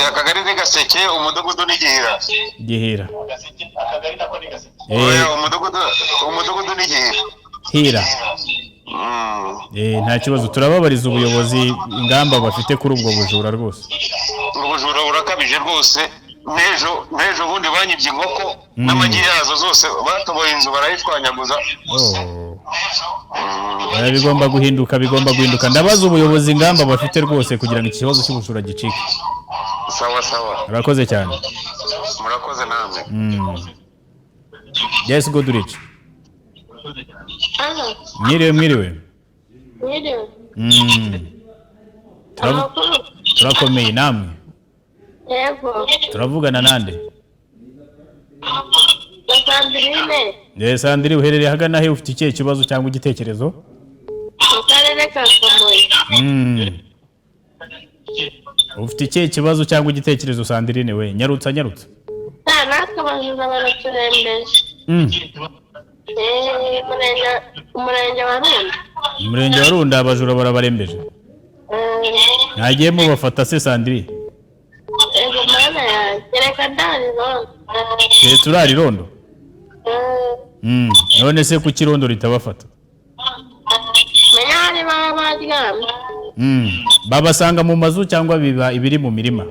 Akagari ni Gaseke umudugudu ni Gihira. Gihira. Umudugudu ni Gihira. Hira. Nta kibazo turababariza ubuyobozi ingamba bafite kuri ubwo bujura rwose. Ubujura burakabije rwose. Nejo bundi banyibye inkoko n'amagi yazo zose batoboye inzu barayitwanyaguza. Bigomba guhinduka ndabaza ubuyobozi ingamba bafite rwose kugira ngo ikibazo cy'ubujura gicike. Sawa urakoze cyane. Murakoze namwe. Yes go do it. Mwiriwe turakomeye namwe? Yego. Turavugana nande? Sandrine. Sandrine uherereye hagana he ufite ikihe kibazo cyangwa igitekerezo? Mu karere ka Kamonyi. Ufite ikihe kibazo cyangwa igitekerezo Sandrine we? Nyarutsa. Natwe abajura baraturembeje. Umurenge wa Runda. Umurenge wa Runda abajura barabarembeje. Ntagiye mubafata se Sandrine? Ego mana ya kereka ndari rondo. Turari rondo? None se ku kirondo ritabafata? Menyari baryamye. Babasanga mu mazu cyangwa biba ibiri mu mirima?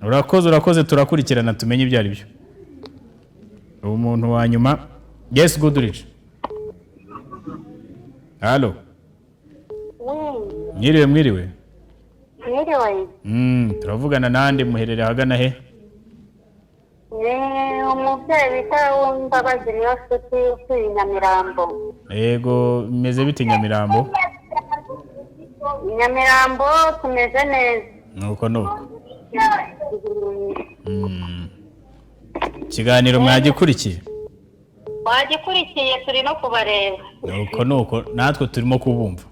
Urakoze turakurikirana tumenye ibyo ari byo. Umuntu wa nyuma. Yes good rich. Hello. Mwiriwe. Turavugana nande muherereye hagana he? Umubyeyi bita Mbabazi niyo nshuti utuye Nyamirambo. Yego meze bite Nyamirambo? Nyamirambo tumeze neza. Nuko. Kiganiro mwagikurikiye? Wagikurikiye turi no kubareba. Nuko natwe turimo kubumva.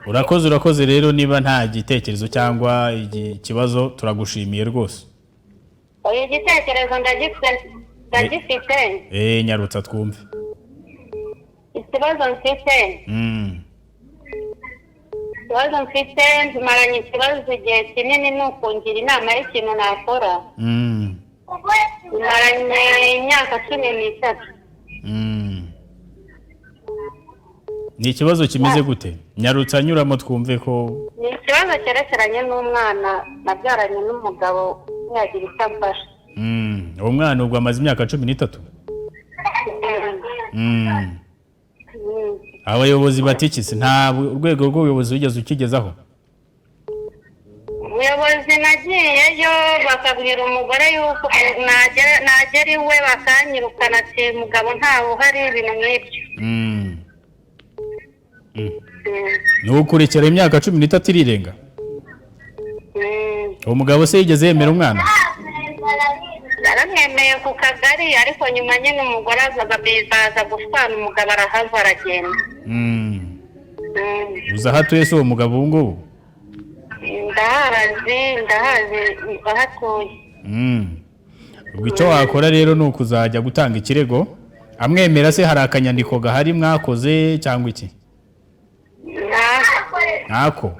Urakoze rero niba nta gitekerezo cyangwa ikibazo turagushimiye rwose. Oya igitekerezo ndagifite. Nyarutsa twumve. Ikibazo mfite. ikibazo mfite ntimaranye ikibazo igihe kinini ni ukungira inama y'ikintu nakora. Ntimaranye imyaka 13. Ni ikibazo kimeze gute? Nyarutsa nyuramo twumve ko Ni ikibazo cyerekeranye n'umwana nabyaranye n'umugabo yagira icyo amfasha. uwo mwana ubwo amaze imyaka 13. Abayobozi batikisi nta urwego rw'ubuyobozi wigeze ukigezaho? Ubuyobozi nagiyeyo bakabwira umugore yuko nagera iwe bakanyirukana ati mugabo ntawe uhari ibintu nk'ibyo. Nukurikira imyaka 13 irirenga? Uwo mugabo se yigeze yemera umwana? Yaramwemeye ku kagari ariko nyuma nyine umugore aza gusana umugabo arahava aragenda. Uza hatuye se uwo mugabo ubu ngubu? Ndahazi ahatuye. Ubwo icyo wakora rero ni ukuzajya gutanga ikirego. Amwemera se hari akanyandiko gahari mwakoze cyangwa iki? Ntako.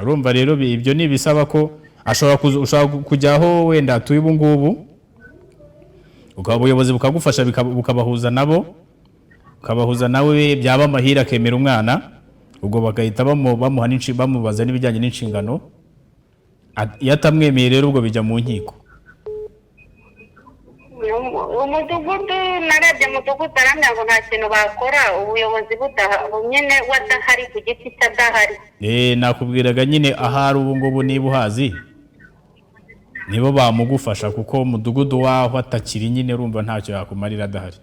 Urumva rero ibyo ni bisaba ko ashobora kujyaho wenda atuye ubu ngubu, ukaba ubuyobozi bukagufasha bukabahuza nabo, ukabahuza nawe byaba amahira akemera umwana, ubwo bagahita bamubaza n'ibijyanye n'inshingano. Iyo atamwemeye rero ubwo bijya mu nkiko. Umudugudu narebye umudugudu aramya ngo nta kintu bakora, ubuyobozi nyine wadahari ku giti cy'adahari. Nakubwiraga nyine ahari ubu ngubu niba uhazi nibo bamugufasha, kuko umudugudu waho atakiri nyine urumva ntacyo yakumarira adahari.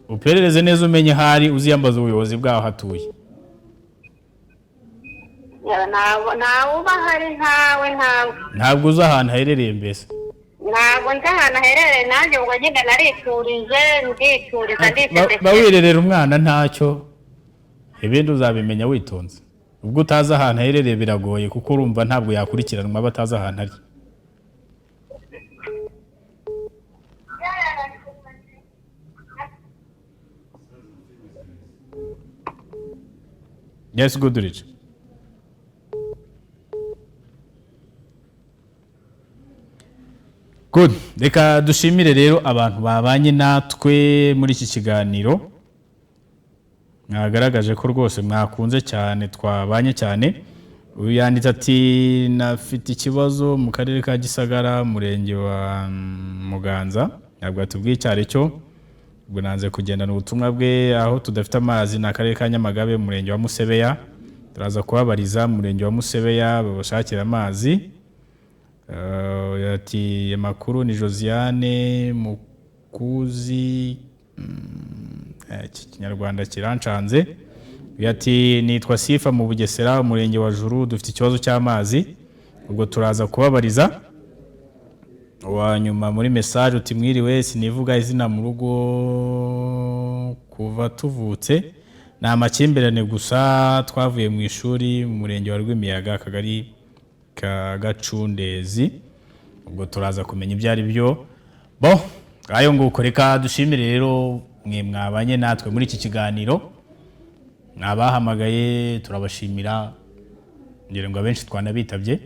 Uperereze neza umenye hari uziyambaza ubuyobozi bwaho hatuye. Ntawe uba hari ntawe. Ntabwo uzi ahantu aherereye mbese? Ntabwo nzi ahantu aherereye, nanjye ubwo nyine ndituriza bawirerera umwana ntacyo, ibindi uzabimenya witonze. Ubwo utazi ahantu aherereye biragoye, kuko urumva ntabwo yakurikiranwa batazi ahantu ari. Yes, good rich. Good. Reka dushimire rero abantu babanye natwe muri iki kiganiro. Mwagaragaje ko rwose mwakunze cyane, twabanye cyane. Uyu yanditse ati nafite ikibazo mu karere ka Gisagara, murenge wa Muganza. Ntabwo atubwiye cyari cyo. Ubwo nanze kugendana ubutumwa bwe. Aho tudafite amazi na karere ka Nyamagabe, murenge wa Musebeya. Turaza kubabariza murenge wa Musebeya babashakira amazi. Yati makuru ni Josiane Mukuzi, Kinyarwanda kirancanze. Yati nitwa Sifa mu Bugesera, umurenge wa Juru, dufite ikibazo cy'amazi. Ubwo turaza kubabariza. Wanyuma muri message uti mwiriwe, sinivuga izina mu rugo kuva tuvutse, na amakimbirane gusa, twavuye mu ishuri mu murenge wa Rw'Imiyaga, akagari ka Gacundezi. Ubwo turaza kumenya ibyo ari byo. Ayo nguko reka dushimire rero mwe mwabanye natwe muri iki kiganiro. Abahamagaye turabashimira, ngira ngo abenshi twanabitabye,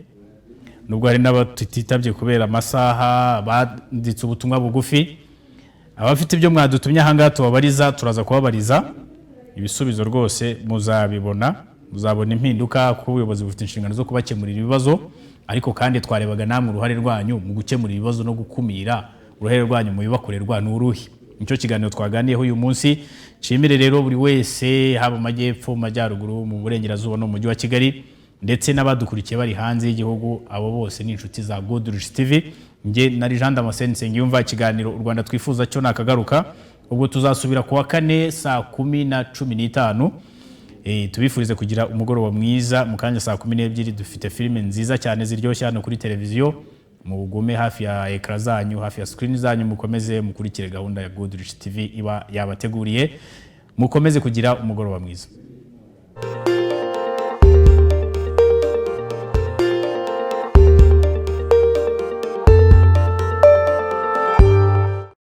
nubwo hari n'abatitabye kubera amasaha, banditse ubutumwa bugufi. Abafite ibyo mwadutumye ahangaha tubabariza, turaza kubabariza. Ibisubizo rwose muzabibona, muzabona impinduka, kuko ubuyobozi bufite inshingano zo kubakemurira ibibazo, ariko kandi twarebaga namwe uruhare rwanyu mu gukemura ibibazo no gukumira. Uruhare rwanyu mu bibakorerwa ni uruhe? Nicyo kiganiro twaganiyeho uyu munsi. Nshimire rero buri wese, haba amajyepfo, majyaruguru, mu burengerazuba no mu mujyi wa Kigali, ndetse n'abadukurikiye bari hanze y'igihugu. Abo bose ni inshuti za Good Rich TV. Nge nari Jean Damascene yumva ikiganiro u Rwanda twifuza cyo nakagaruka. Ubwo tuzasubira kuwa kane saa 10:15. Tubifurize kugira umugoroba mwiza. Mu kanya saa 12 dufite filime nziza cyane ziryoshye hano kuri televiziyo. Mugume hafi ya ekra zanyu, hafi ya screen zanyu, mukomeze mukurikire gahunda ya Good Rich TV iba yabateguriye. Mukomeze kugira umugoroba mwiza.